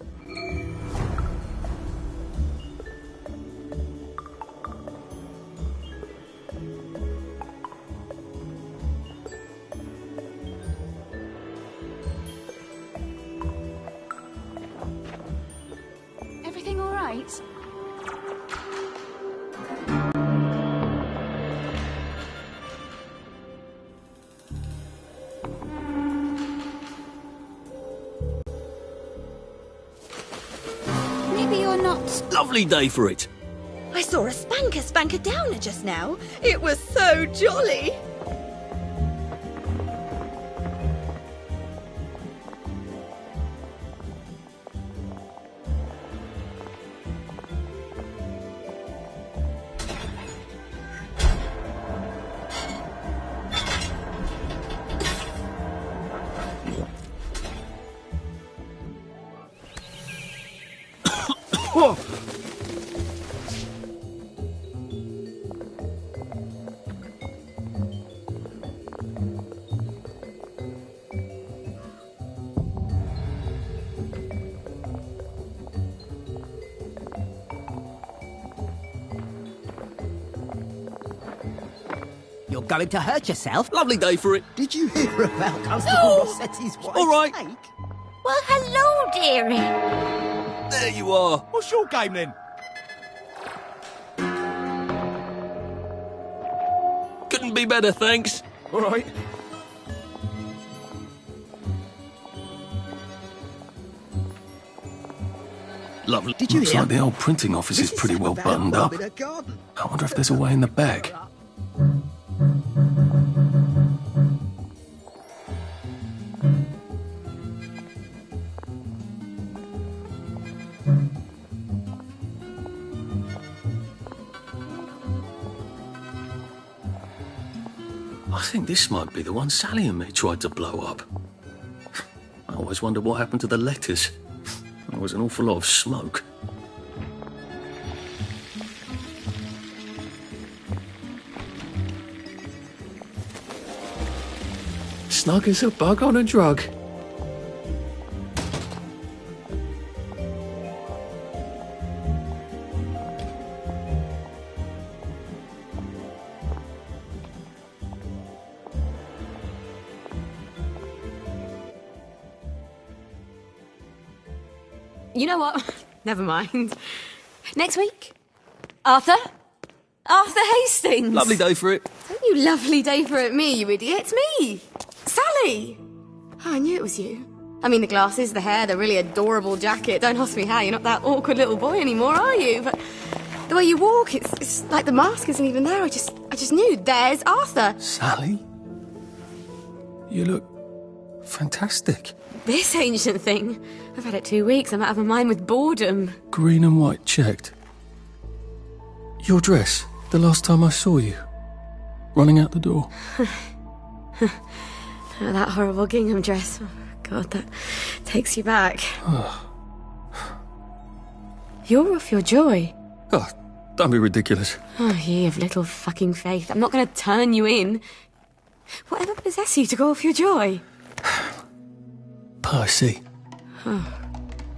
S9: Everything all right?
S21: Maybe you're not...
S1: Lovely day for it.
S21: I saw a spanker downer just now. It was so jolly.
S22: You're going to hurt yourself?
S1: Lovely day for it.
S22: Did you hear about Constable Rossetti's wife's
S1: All right.
S22: snake?
S14: Well, hello, dearie.
S1: There you are.
S16: What's your game then?
S1: Couldn't be better, thanks.
S22: All right.
S1: Lovely.
S22: Did you
S1: Looks
S22: hear?
S1: like the old printing office is pretty well buttoned up. I wonder if there's a way in the back. I think this might be the one Sally and me tried to blow up. I always wondered what happened to the letters. There was an awful lot of smoke. Snug as a bug on a drug.
S5: You know what? Never mind. Next week? Arthur? Arthur Hastings!
S4: Lovely day for it.
S5: Don't you lovely day for it me, you idiot. It's me! Sally! Oh, I knew it was you. I mean, the glasses, the hair, the really adorable jacket. Don't ask me how, you're not that awkward little boy anymore, are you? But the way you walk, it's like the mask isn't even there. I just knew. There's Arthur.
S4: Sally? You look fantastic.
S5: This ancient thing. I've had it 2 weeks. I'm out of my mind with boredom.
S4: Green and white checked. Your dress, the last time I saw you. Running out the door.
S5: That horrible gingham dress. Oh, God, that takes you back. You're off your joy.
S4: Oh, don't be ridiculous.
S5: Oh, ye of little fucking faith. I'm not going to turn you in. Whatever possessed you to go off your joy?
S4: Percy.
S5: Oh,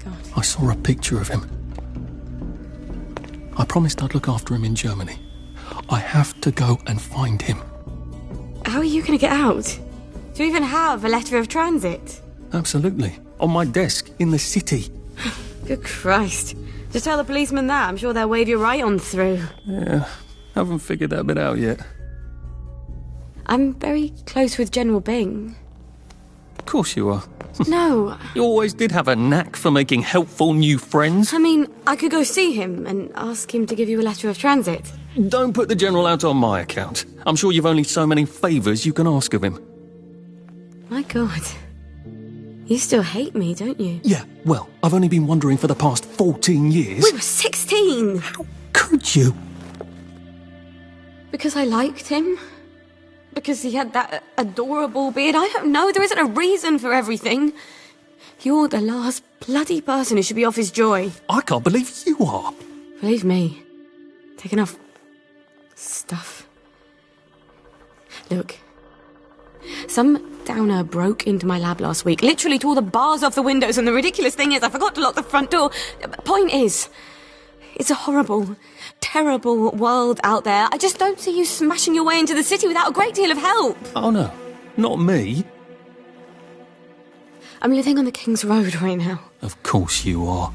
S5: God.
S4: I saw a picture of him. I promised I'd look after him in Germany. I have to go and find him.
S5: How are you going to get out? Do you even have a letter of transit?
S4: Absolutely. On my desk, in the city.
S5: Good Christ. Just tell the policeman that. I'm sure they'll wave you right on through.
S4: Yeah, haven't figured that bit out yet.
S5: I'm very close with General Bing.
S4: Of course you are.
S5: No.
S4: You always did have a knack for making helpful new friends.
S5: I mean, I could go see him and ask him to give you a letter of transit.
S4: Don't put the General out on my account. I'm sure you've only so many favours you can ask of him.
S5: My God. You still hate me, don't you?
S4: Yeah, well, I've only been wondering for the past 14 years.
S5: We were 16!
S4: How could you?
S5: Because I liked him? Because he had that adorable beard? I don't know, there isn't a reason for everything. You're the last bloody person who should be off his joy.
S4: I can't believe you are.
S5: Believe me. Take enough stuff. Look. Some downer broke into my lab last week, literally tore the bars off the windows, and the ridiculous thing is I forgot to lock the front door. Point is, it's a horrible, terrible world out there. I just don't see you smashing your way into the city without a great deal of help.
S4: Oh no, not me.
S5: I'm living on the King's Road right now.
S4: Of course you are.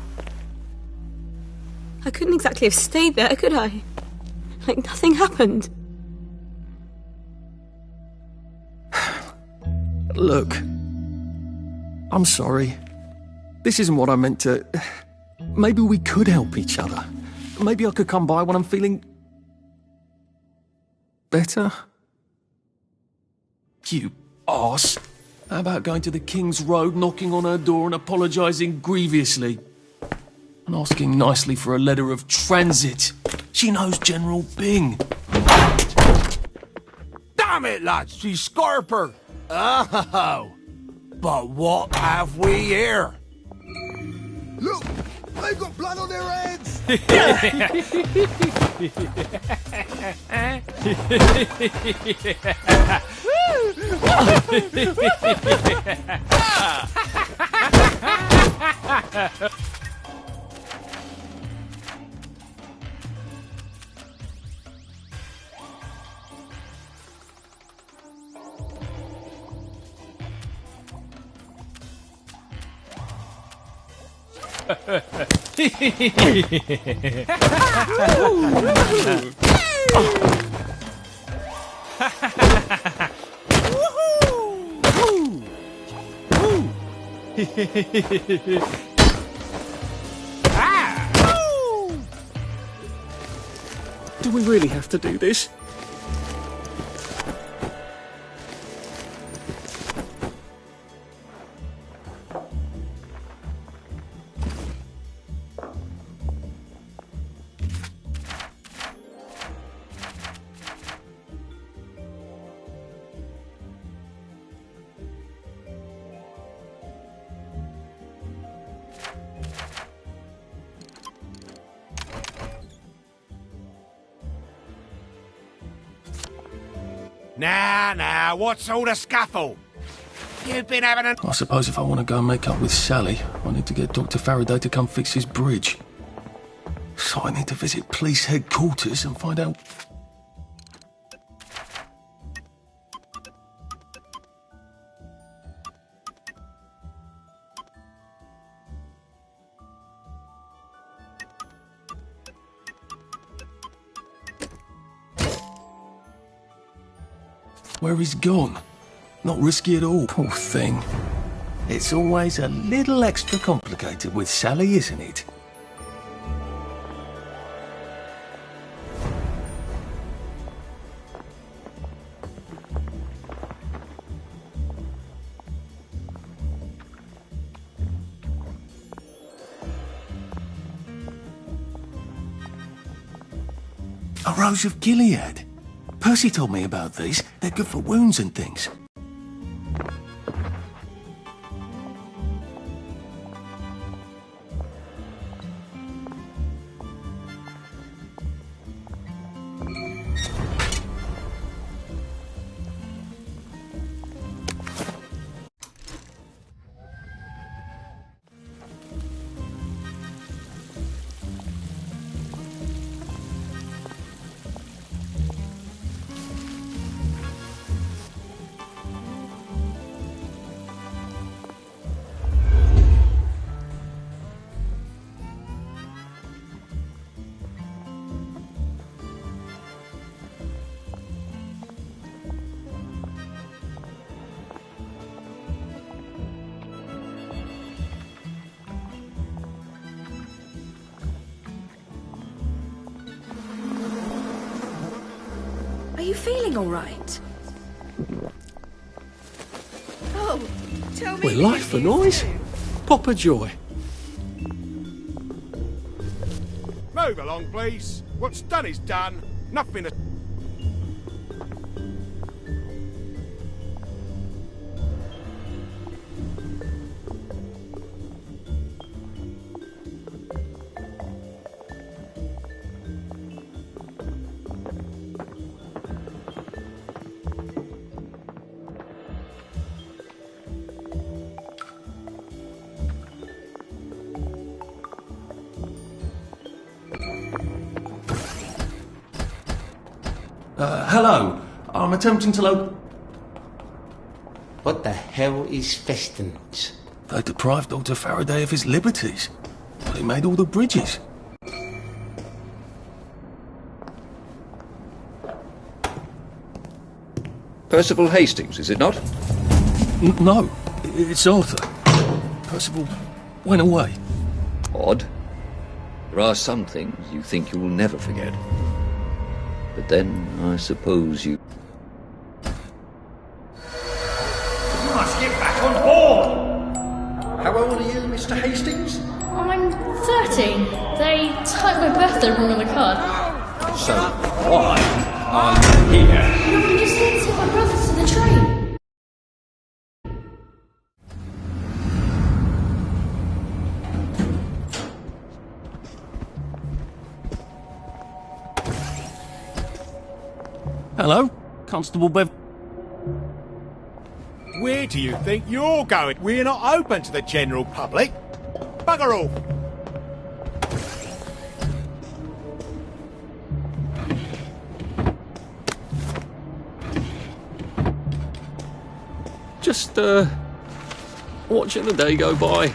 S5: I couldn't exactly have stayed there, could I? Like nothing happened.
S4: Look, I'm sorry. This isn't what I meant to... Maybe we could help each other. Maybe I could come by when I'm feeling... better? You arse. How about going to the King's Road, knocking on her door and apologising grievously? And asking nicely for a letter of transit. She knows General Bing.
S13: Damn it, lads, she's Scarper. Oh, but what have we here?
S6: Look, they've got blood on their heads.
S4: Do we really have to do this?
S13: Now, what's all the scuffle? You've been having a...
S4: I suppose if I want to go and make up with Sally, I need to get Dr. Faraday to come fix his bridge. So I need to visit police headquarters and find out... where he's gone. Not risky at all, poor thing. It's always a little extra complicated with Sally, isn't it? A Rose of Gilead. Percy told me about these. They're good for wounds and things.
S21: Are you feeling all right? Oh, tell me.
S4: We're life for noise. Pop a joy.
S16: Move along, please. What's done is done. Nothing to...
S4: Hello. I'm attempting to
S7: What the hell is Festens?
S4: They deprived Dr. Faraday of his liberties. They made all the bridges.
S10: Percival Hastings, is it not?
S4: No, it's Arthur. Percival went away.
S10: Odd. There are some things you think you will never forget. But then, I suppose you...
S2: You must get back on board!
S10: How old are you, Mr. Hastings?
S9: I'm 13. They typed my birthday wrong on the card.
S10: So, why are you here?
S9: No, I'm just here to take my brother to the train.
S4: Hello, Constable Bev.
S16: Where do you think you're going? We're not open to the general public. Bugger off.
S4: Just, watching the day go by.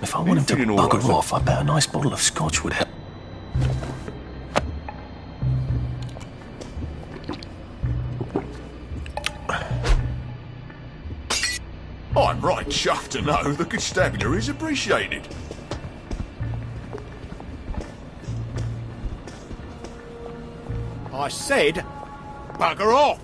S4: If I want him to bugger off, I bet a nice bottle of scotch would help.
S23: I'm right chuffed to know the constabulary is appreciated.
S16: I said, bugger off.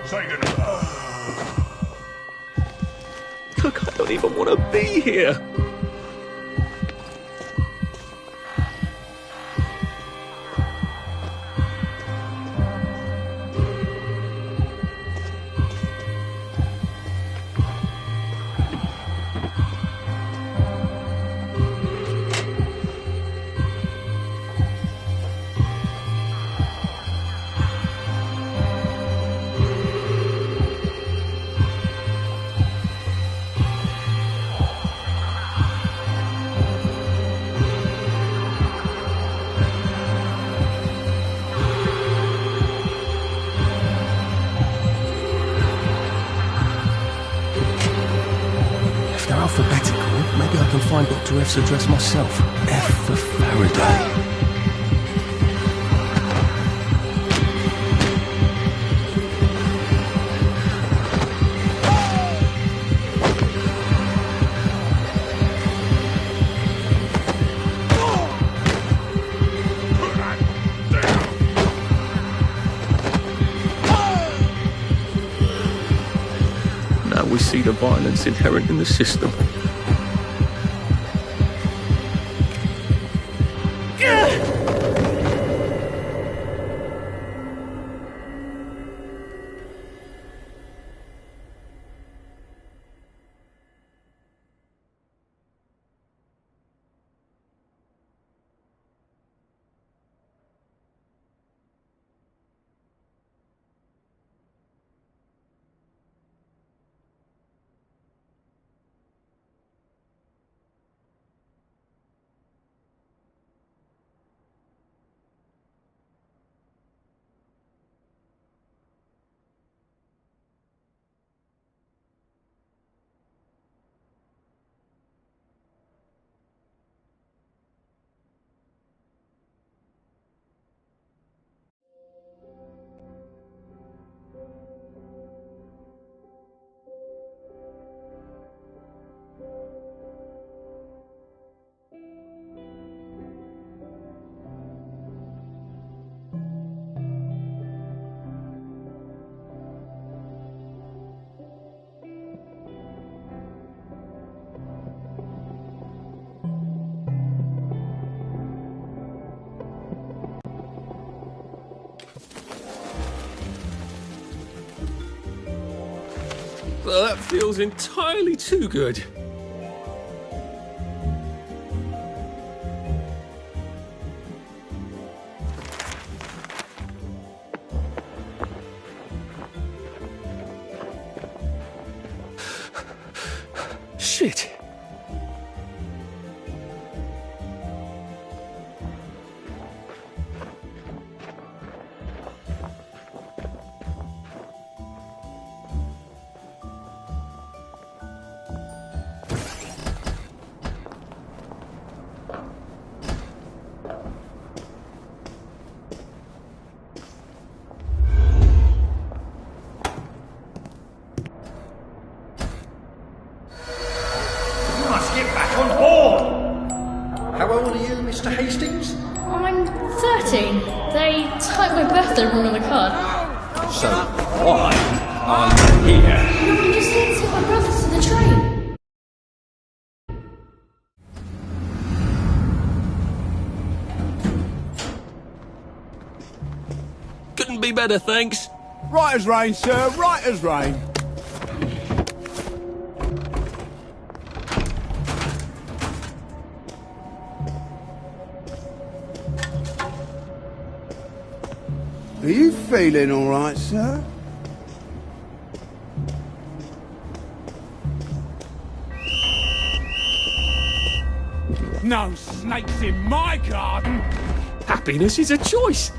S23: Say goodnight.
S1: Look, I don't even want to be here. If they're alphabetical, maybe I can find Dr. F's address myself. F for Faraday. Now we see the violence inherent in the system. Well, that feels entirely too good. Shit.
S2: You must get back on board!
S8: How old are you, Mr. Hastings?
S9: I'm 13. They typed my birthday wrong on the card.
S8: So, why are you here?
S9: No, I'm just here to take my brothers to the train.
S1: Couldn't be better, thanks.
S16: Right as rain, sir, right as rain. Are you feeling all right, sir? No snakes in my garden!
S1: Happiness is a choice.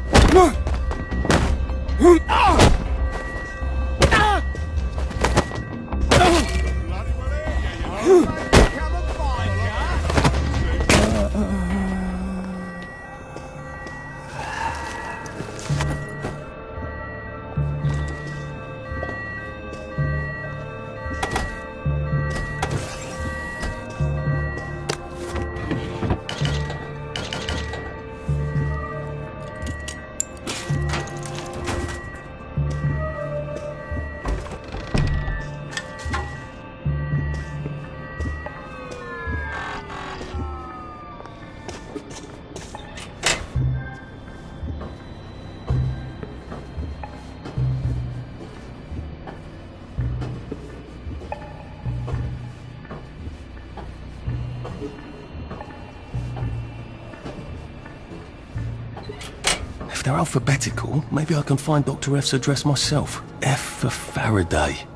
S4: they're alphabetical, maybe I can find Dr. F's address myself. F for Faraday.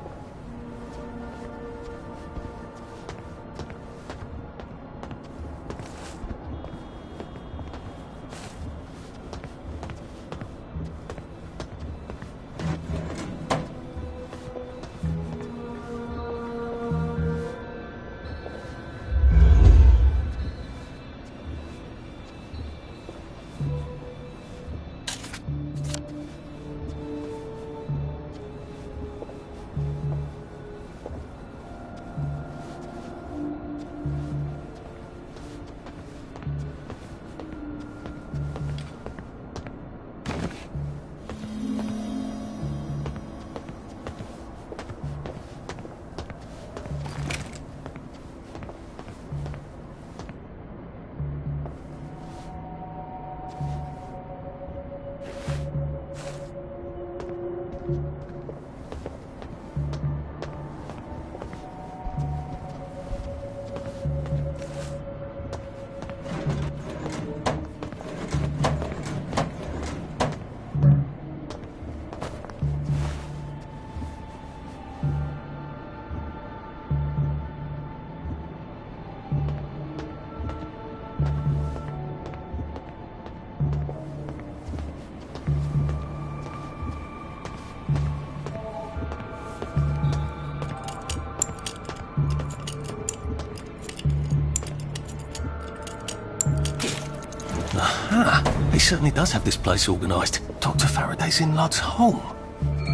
S4: Aha! He certainly does have this place organised. Dr. Faraday's in Lud's home.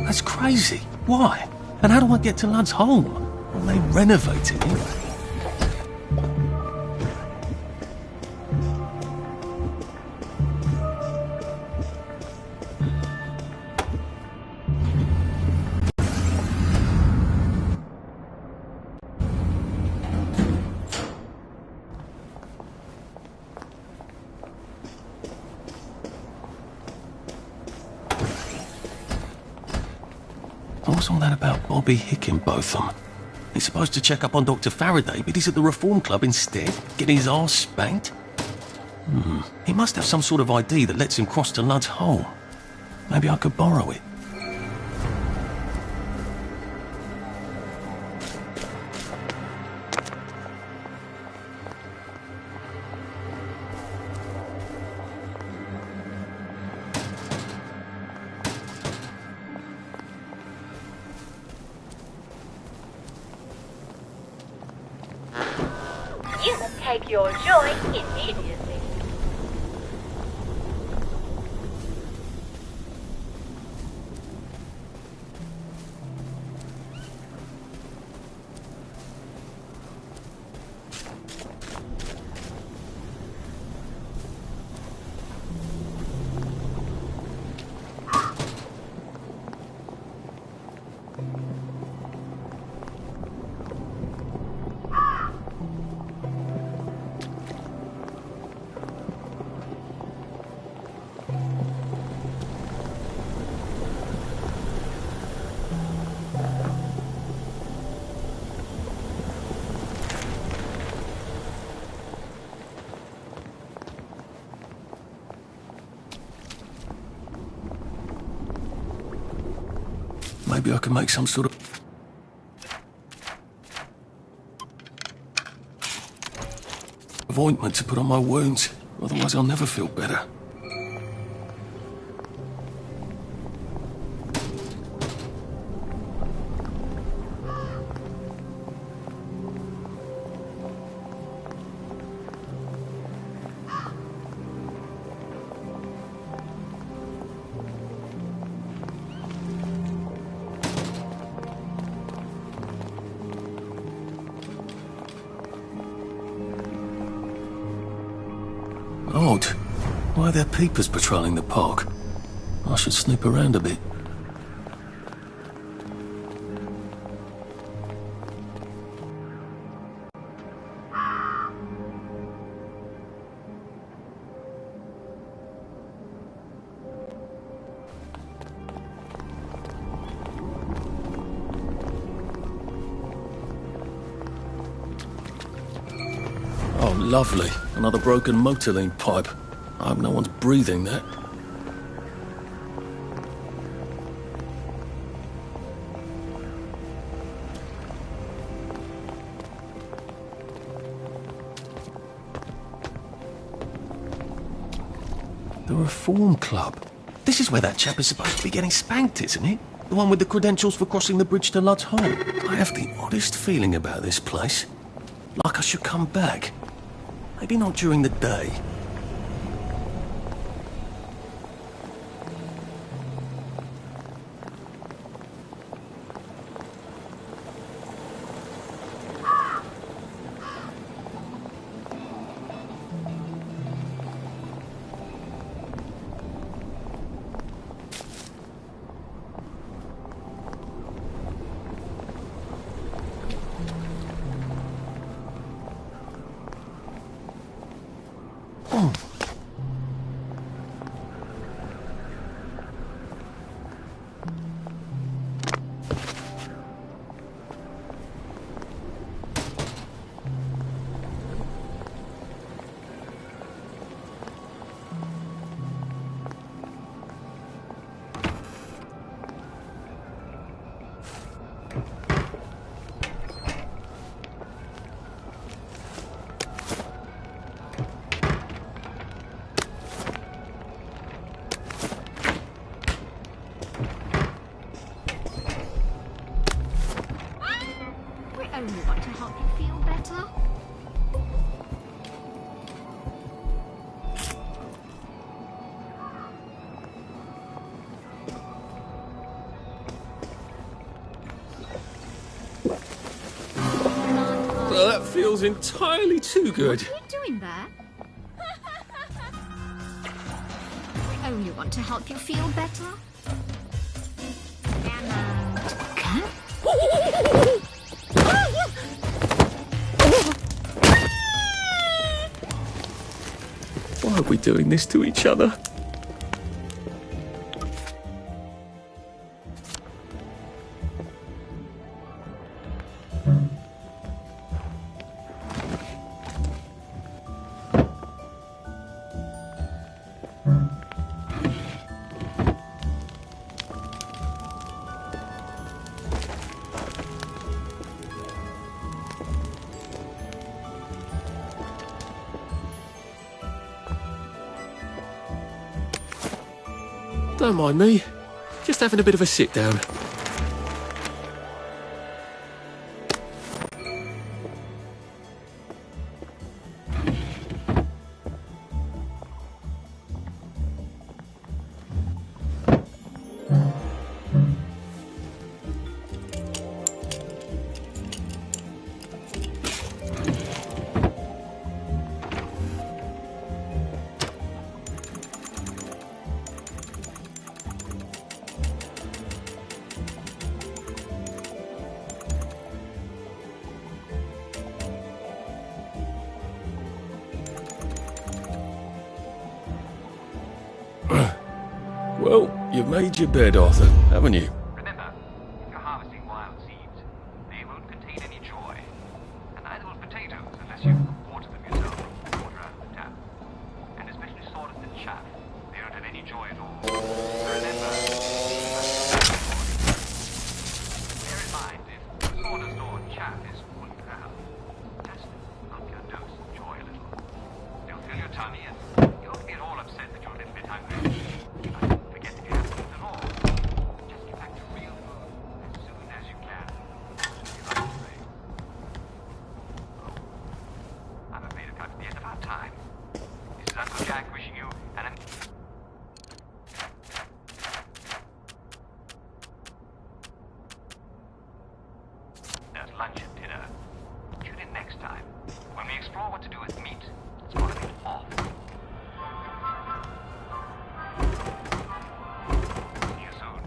S4: That's crazy. Why? And how do I get to Lud's home? Well, they renovated it. What's all that about Bobby Hickenbotham? He's supposed to check up on Dr. Faraday, but he's at the Reform Club instead, getting his arse spanked. He must have some sort of ID that lets him cross to Lud's home. Maybe I could borrow it.
S3: You take your joy immediately.
S4: Maybe I can make some sort of ointment to put on my wounds. Otherwise I'll never feel better. Odd. Why are there peepers patrolling the park? I should snoop around a bit. Oh, lovely. Another broken motor link pipe. I hope no one's breathing that.
S1: The Reform Club. This is where that chap is supposed to be getting spanked, isn't it? The one with the credentials for crossing the bridge to Lud's Hole. I have the oddest feeling about this place. Like I should come back. Maybe not during the day.
S18: We only want to help you feel better.
S1: Well, that feels entirely too good.
S18: What are you doing there? We only want to help you feel better.
S1: Why are we doing this to each other? Don't mind me. Just having a bit of a sit down. Well, you've made your bed, Arthur, haven't you?
S2: Remember, if you're harvesting wild seeds, they won't contain any joy. And neither will potatoes unless you water them yourself from water out of the tap. And especially sawdust and chaff, they don't have any joy at all. So remember, bear in mind, if sawdust or chaff is all you have, just up your dose of joy a little. You'll fill your tummy and you won't get all upset that you're a little bit hungry. Lunch and dinner. Tune in next time when we explore what to do with meat that's got a bit off. See you soon.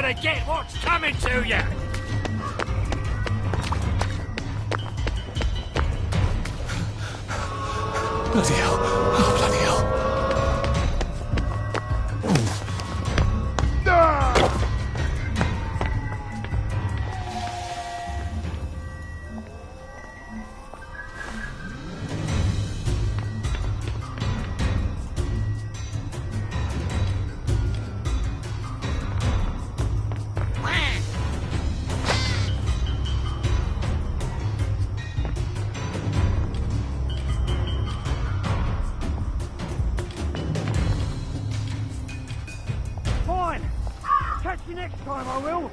S11: gonna get what's coming to you!
S1: Bloody hell. Oh, bloody hell.
S11: Fine! Catch you next time, I will!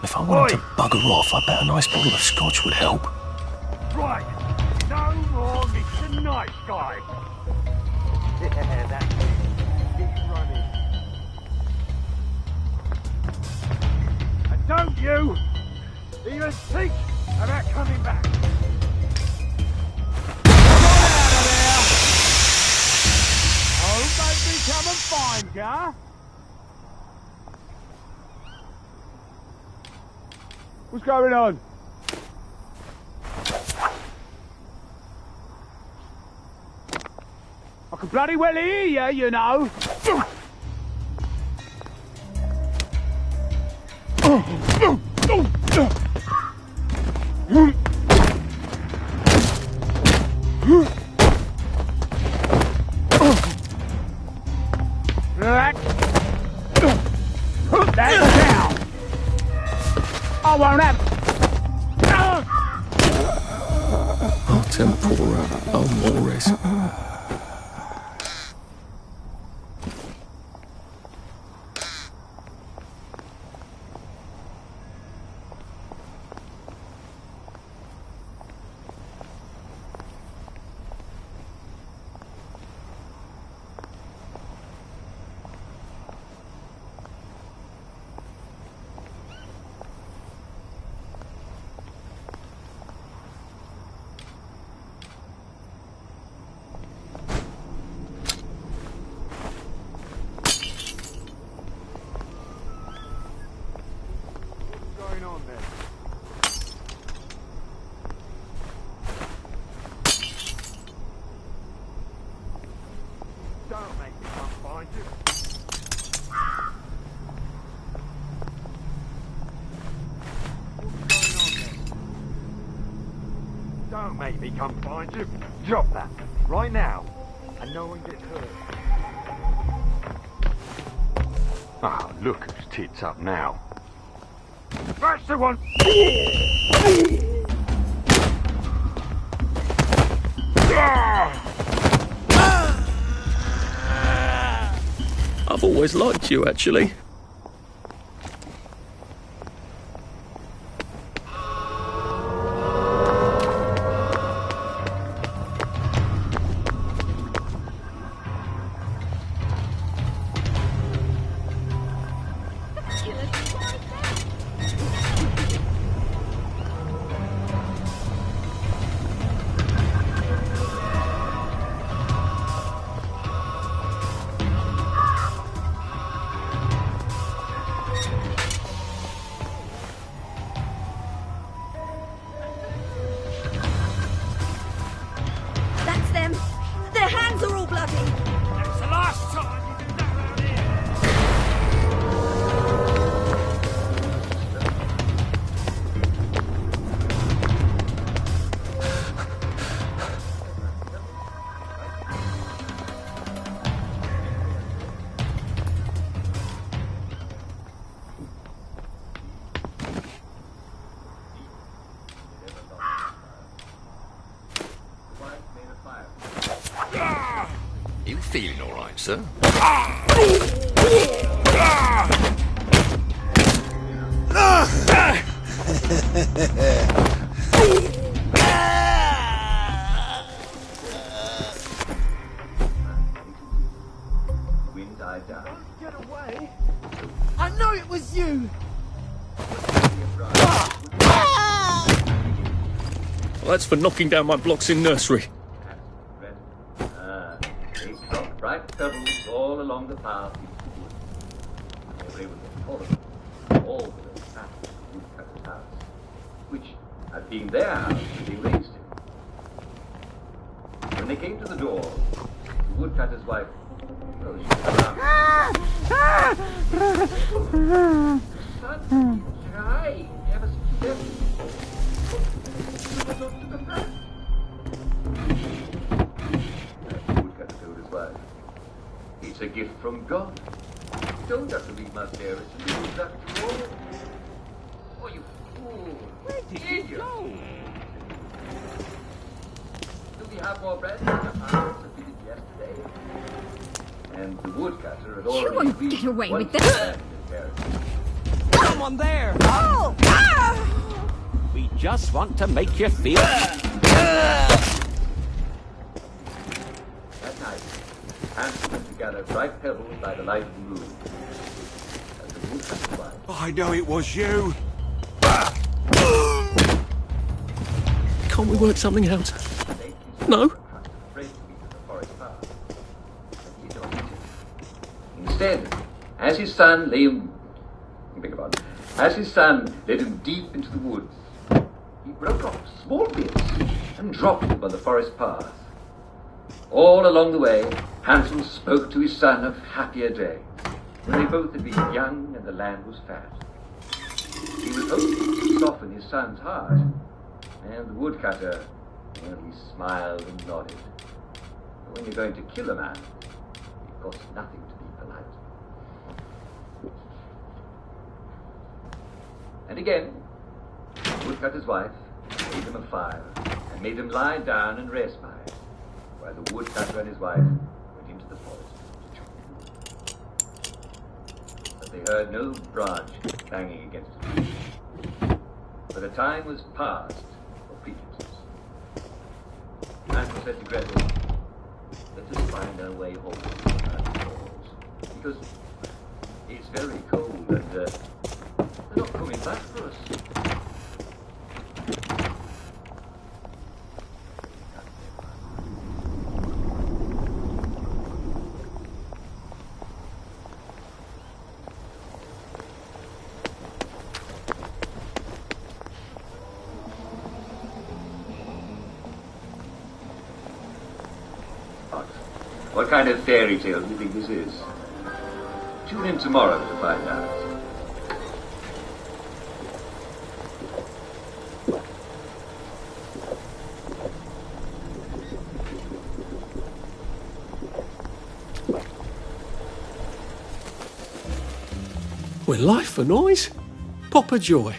S1: If I wanted to bugger off, I bet a nice bottle of scotch would help.
S11: Right! No more Mr. Nice Guy! Yeah, that's it. Keep running. And don't you even think about coming back! Get out of there! Oh, don't be come and find ya! What's going on? I can bloody well hear you know. Relax. Put that down. I won't have.
S1: Oh, tempura. Oh, Morris.
S11: Don't make me come find you. What's going on there? Don't make me come find you. Drop that. Right now. And no one gets hurt. Ah, look who's tits up now. That's the one!
S1: I've always liked you, actually.
S10: Feeling all right, sir?
S2: Wind died down.
S6: Get away! I know it was you!
S1: Well, that's for knocking down my blocks in nursery.
S2: They dropped bright pebbles all along the path into the wood. They were able to follow them all the way back to the woodcutter's house, which had been their house when they raised him. When they came to the door, the woodcutter's wife, well, she was alarmed. Son, hi, ever since you it's a gift from God. You don't have to leave my parents and lose after all. Oh, you fool. Where did you go? Do we have more bread than your parents that we did yesterday? And the woodcutter had already
S21: You won't get away with this.
S22: Someone there! Oh! We just want to make you feel...
S2: That night, Hansel went to gather bright pebbles by the light of the moon. As the woodcutter's wife,
S13: I know it was you.
S1: Can't we work something out? No?
S2: afraid to leave the forest path. But he don't eat it. Instead, as his son lay him... As his son led him deep into the woods, he broke off small bits and dropped them on the forest path. All along the way, Hansel spoke to his son of happier days, when they both had been young and the land was fat. He was hoping to soften his son's heart, and the woodcutter, well, he smiled and nodded. But when you're going to kill a man, it costs nothing to be polite. And again, the woodcutter's wife made him a fire and made him lie down and rest by it, while the woodcutter and his wife went into the forest to chop wood. But they heard no branch banging against a tree, for the time was past for pretenses. Hansel said to Gretel, "Let us find our way home from the falls, because it's very cold and they're not coming back for us." What kind of fairy tale do you think this is? Tune in tomorrow to find out.
S1: We're life for noise. Pop a joy.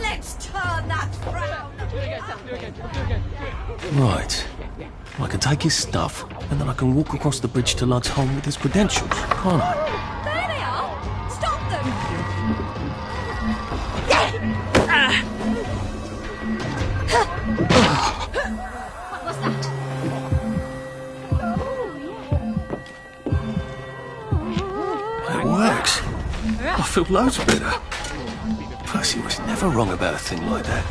S21: Let's turn that frown.
S1: Right. I can take his stuff, and then I can walk across the bridge to Lud's home with his credentials, can't I?
S21: There they are. Stop them. What was that?
S1: It works. I feel loads better. Percy was never wrong about a thing like that.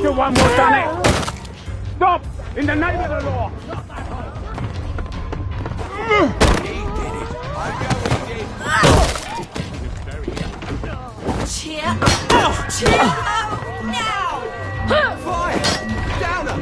S11: the one who done it! Stop! In the name of the law!
S21: Cheer! Cheer! Now!
S13: Fire! Downer!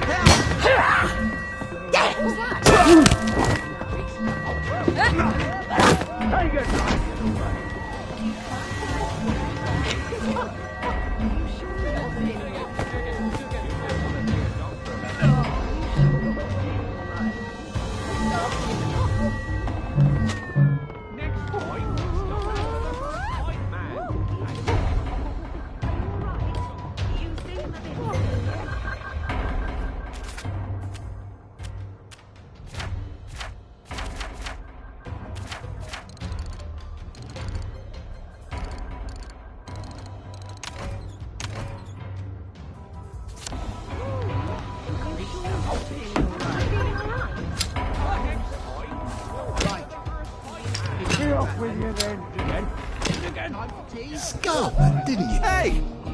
S6: Scarlet, didn't you?
S13: Hey!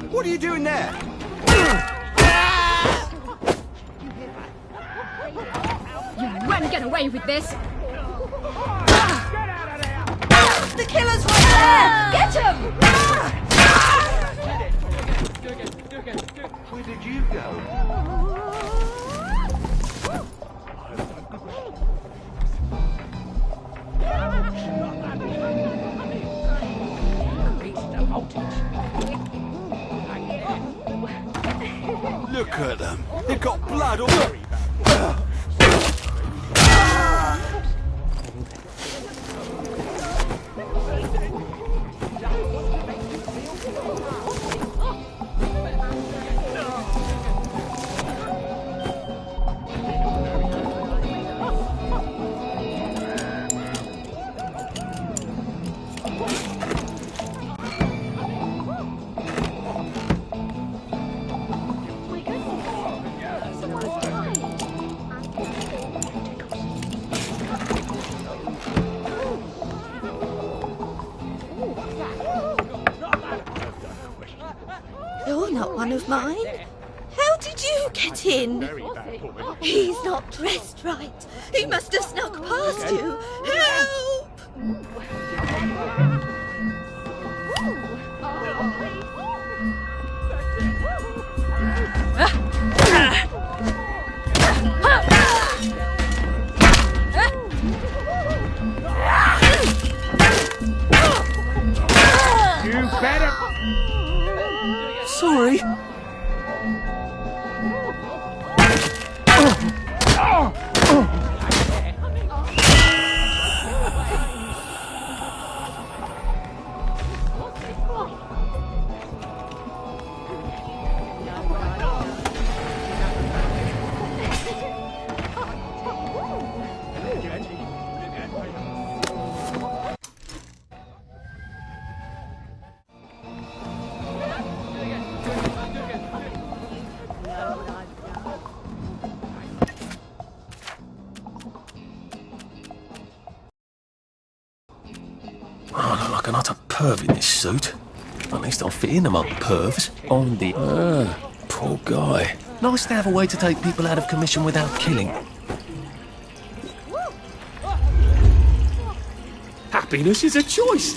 S13: What are you doing there?
S9: You won't get away with this.
S21: The killer's right there! Get him!
S11: Where did you go?
S13: Look at them. They've got blood all over.
S21: You're not one of mine. How did you get in? He's not dressed right. He must have snuck past you. Help!
S11: You better...
S4: Sorry. Oh, I look like an utter perv in this suit. At least I'll fit in among pervs. On the... poor guy. Nice to have a way to take people out of commission without killing. Happiness is a choice.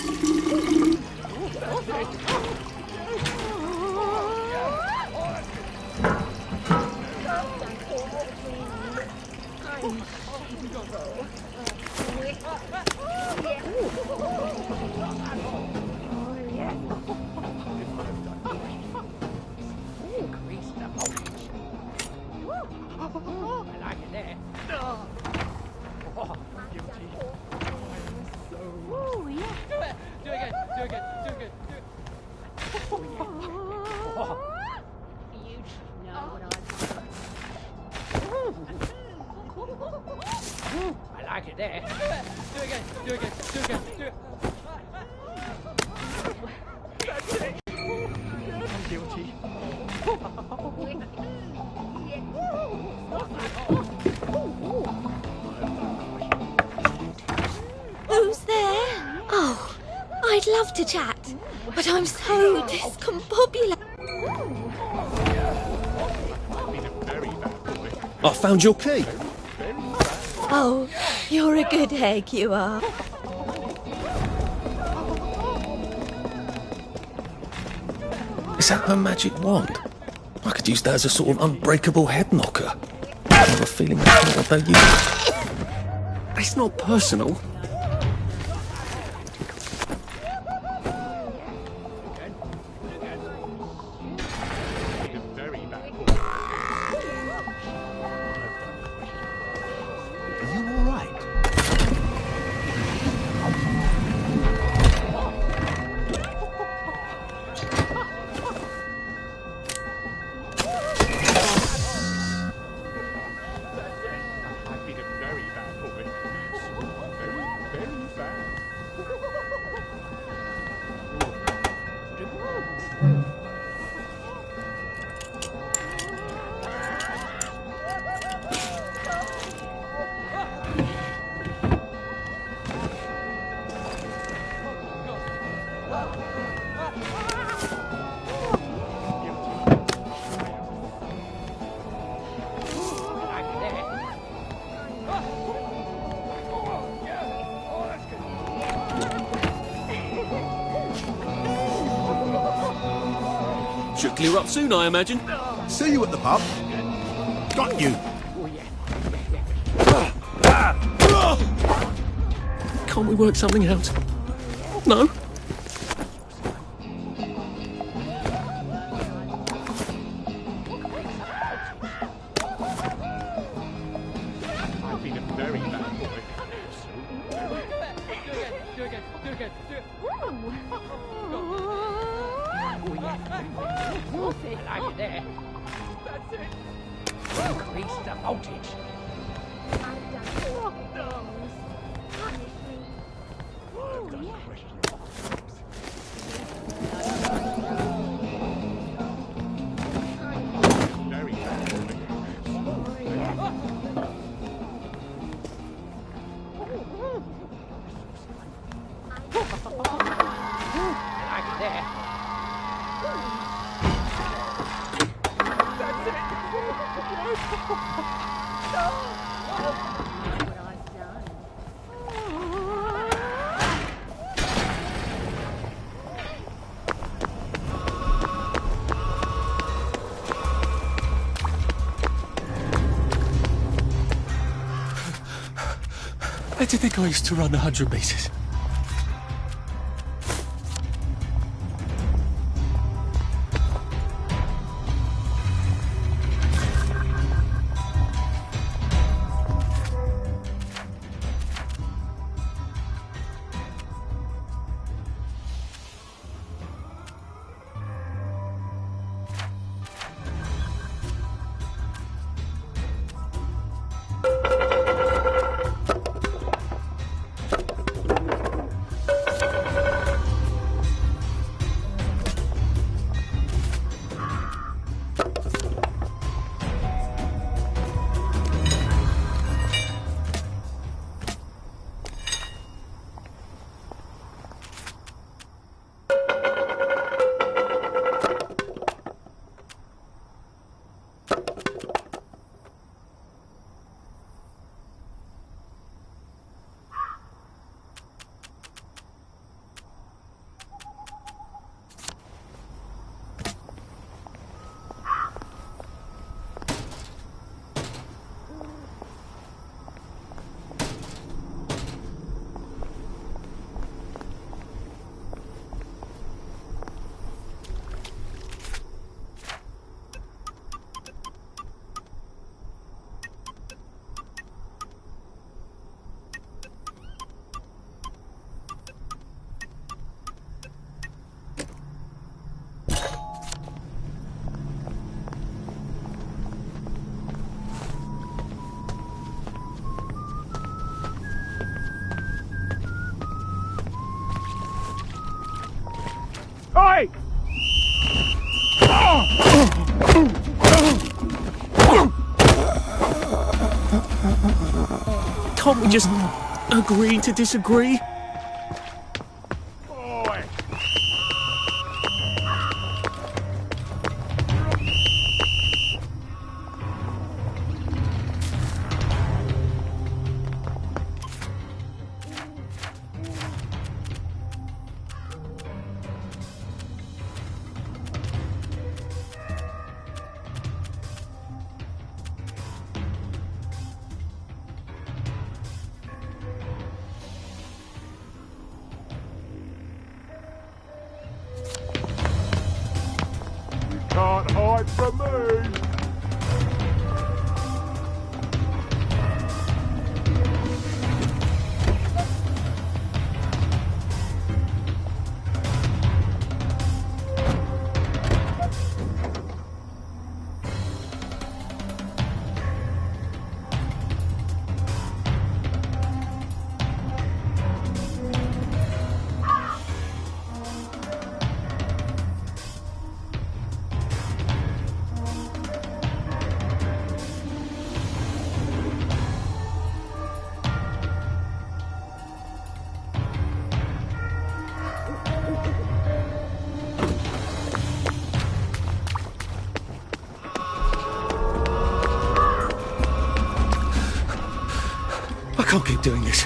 S22: I like it there. Do again, do again, do again, do it. That's it. I'm guilty.
S21: Who's there? Oh, I'd love to chat, but I'm so discombobulated.
S1: I found your key.
S21: Oh, you're a good egg, you are.
S1: Is that her magic wand? I could use that as a sort of unbreakable head knocker. I have a feeling that's not what they use. It's not personal. Should clear up soon, I imagine.
S6: See you at the pub. Got you.
S1: Can't we work something out? No? Where do you think I used to run 100 metres?
S6: Oi!
S1: Can't we just agree to disagree?
S16: can't hide from me.
S1: I can't keep doing this.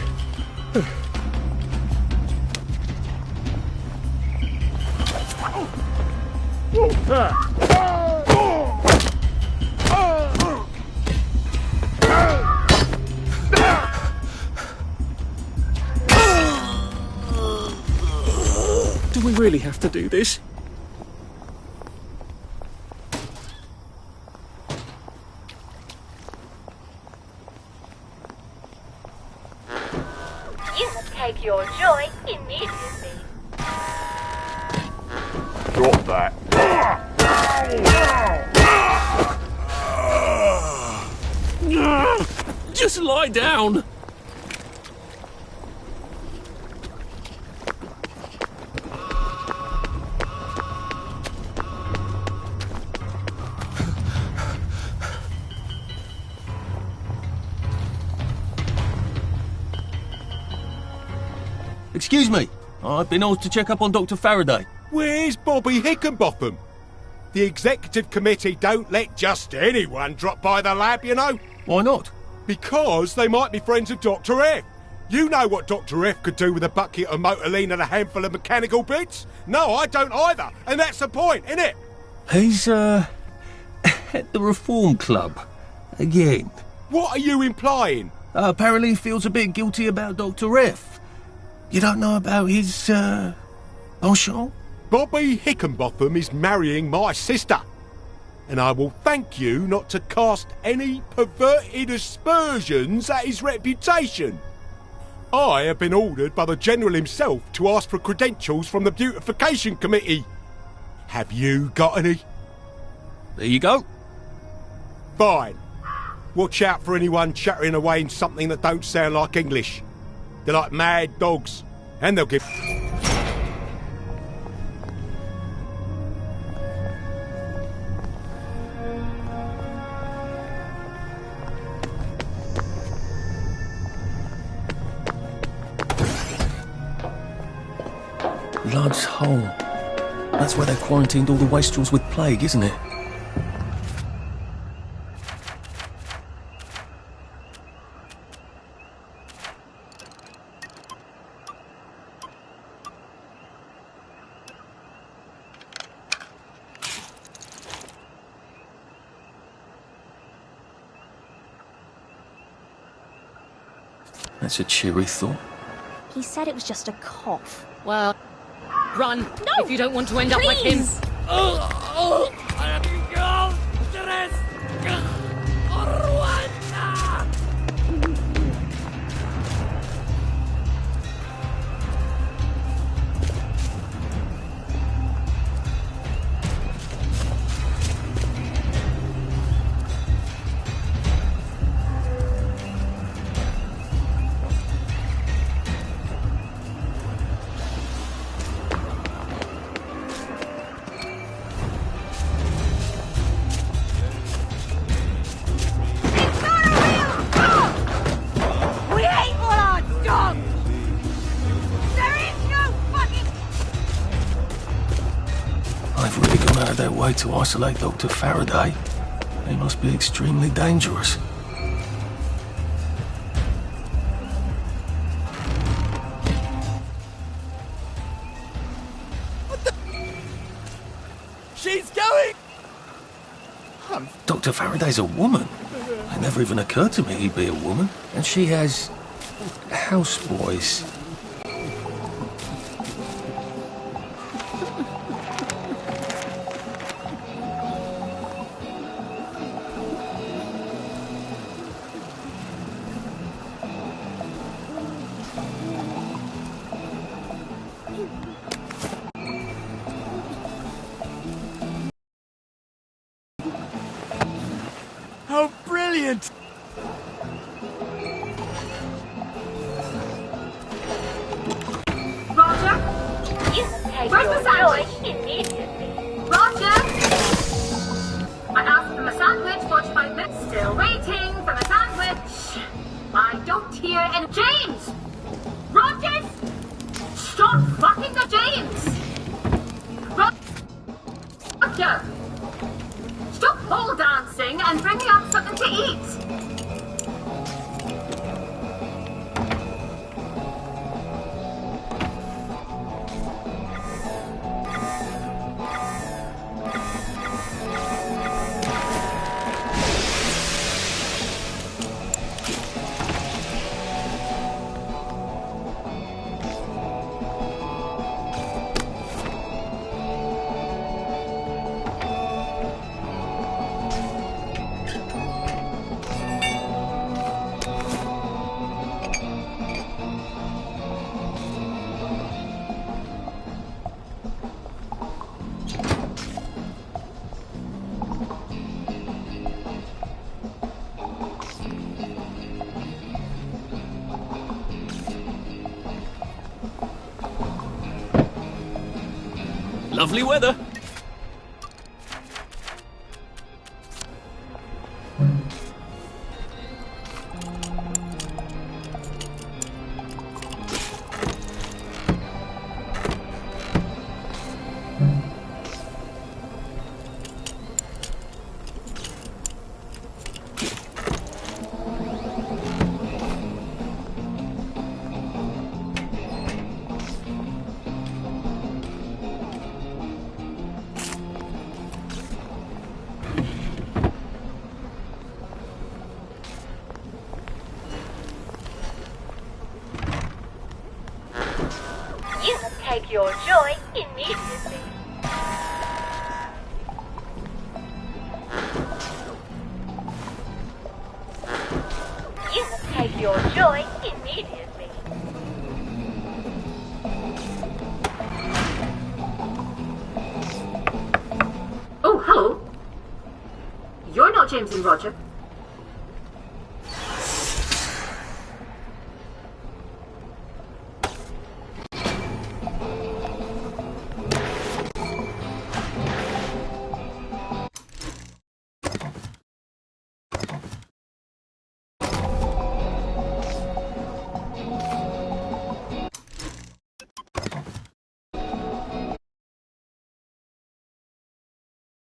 S1: Do we really have to do this?
S3: You must take your joy immediately.
S11: Drop that.
S1: Just lie down. Excuse me. I've been asked to check up on Dr. Faraday.
S16: Where's Bobby Hickenbotham? The executive committee don't let just anyone drop by the lab, you know.
S1: Why not?
S16: Because they might be friends of Dr. F. You know what Dr. F could do with a bucket of motorline and a handful of mechanical bits? No, I don't either. And that's the point, innit?
S1: He's, at the Reform Club. Again.
S16: What are you implying?
S1: Apparently he feels a bit guilty about Dr. F. You don't know about his, penchant?
S16: Bobby Hickenbotham is marrying my sister. And I will thank you not to cast any perverted aspersions at his reputation. I have been ordered by the General himself to ask for credentials from the Beautification Committee. Have you got any?
S1: There you go.
S16: Fine. Watch out for anyone chattering away in something that don't sound like English. They're like mad dogs, and they'll give...
S1: Lud's Hole. That's where they quarantined all the wastrels with plague, isn't it? That's a cheery thought.
S9: He said it was just a cough. Well, run if you don't want to end up like him.
S21: We hate all our dogs! There is no fucking...
S1: They've really gone out of their way to isolate Dr. Faraday. He must be extremely dangerous.
S6: She's going!
S1: Dr. Faraday's a woman. It never even occurred to me he'd be a woman. And she has houseboys.
S6: How brilliant!
S18: Roger?
S3: You can take
S18: Where's
S3: your
S18: the sandwich?
S3: joy immediately.
S18: Roger? I asked for my sandwich 45 minutes. Still waiting for my sandwich. I don't hear any. James! Rogers! Stop fucking the James! Roger! Stop pole dancing and bring me up something to eat!
S1: Lovely weather.
S3: You can take your joy immediately. You can take your joy immediately.
S18: Oh, hello. You're not James and Roger.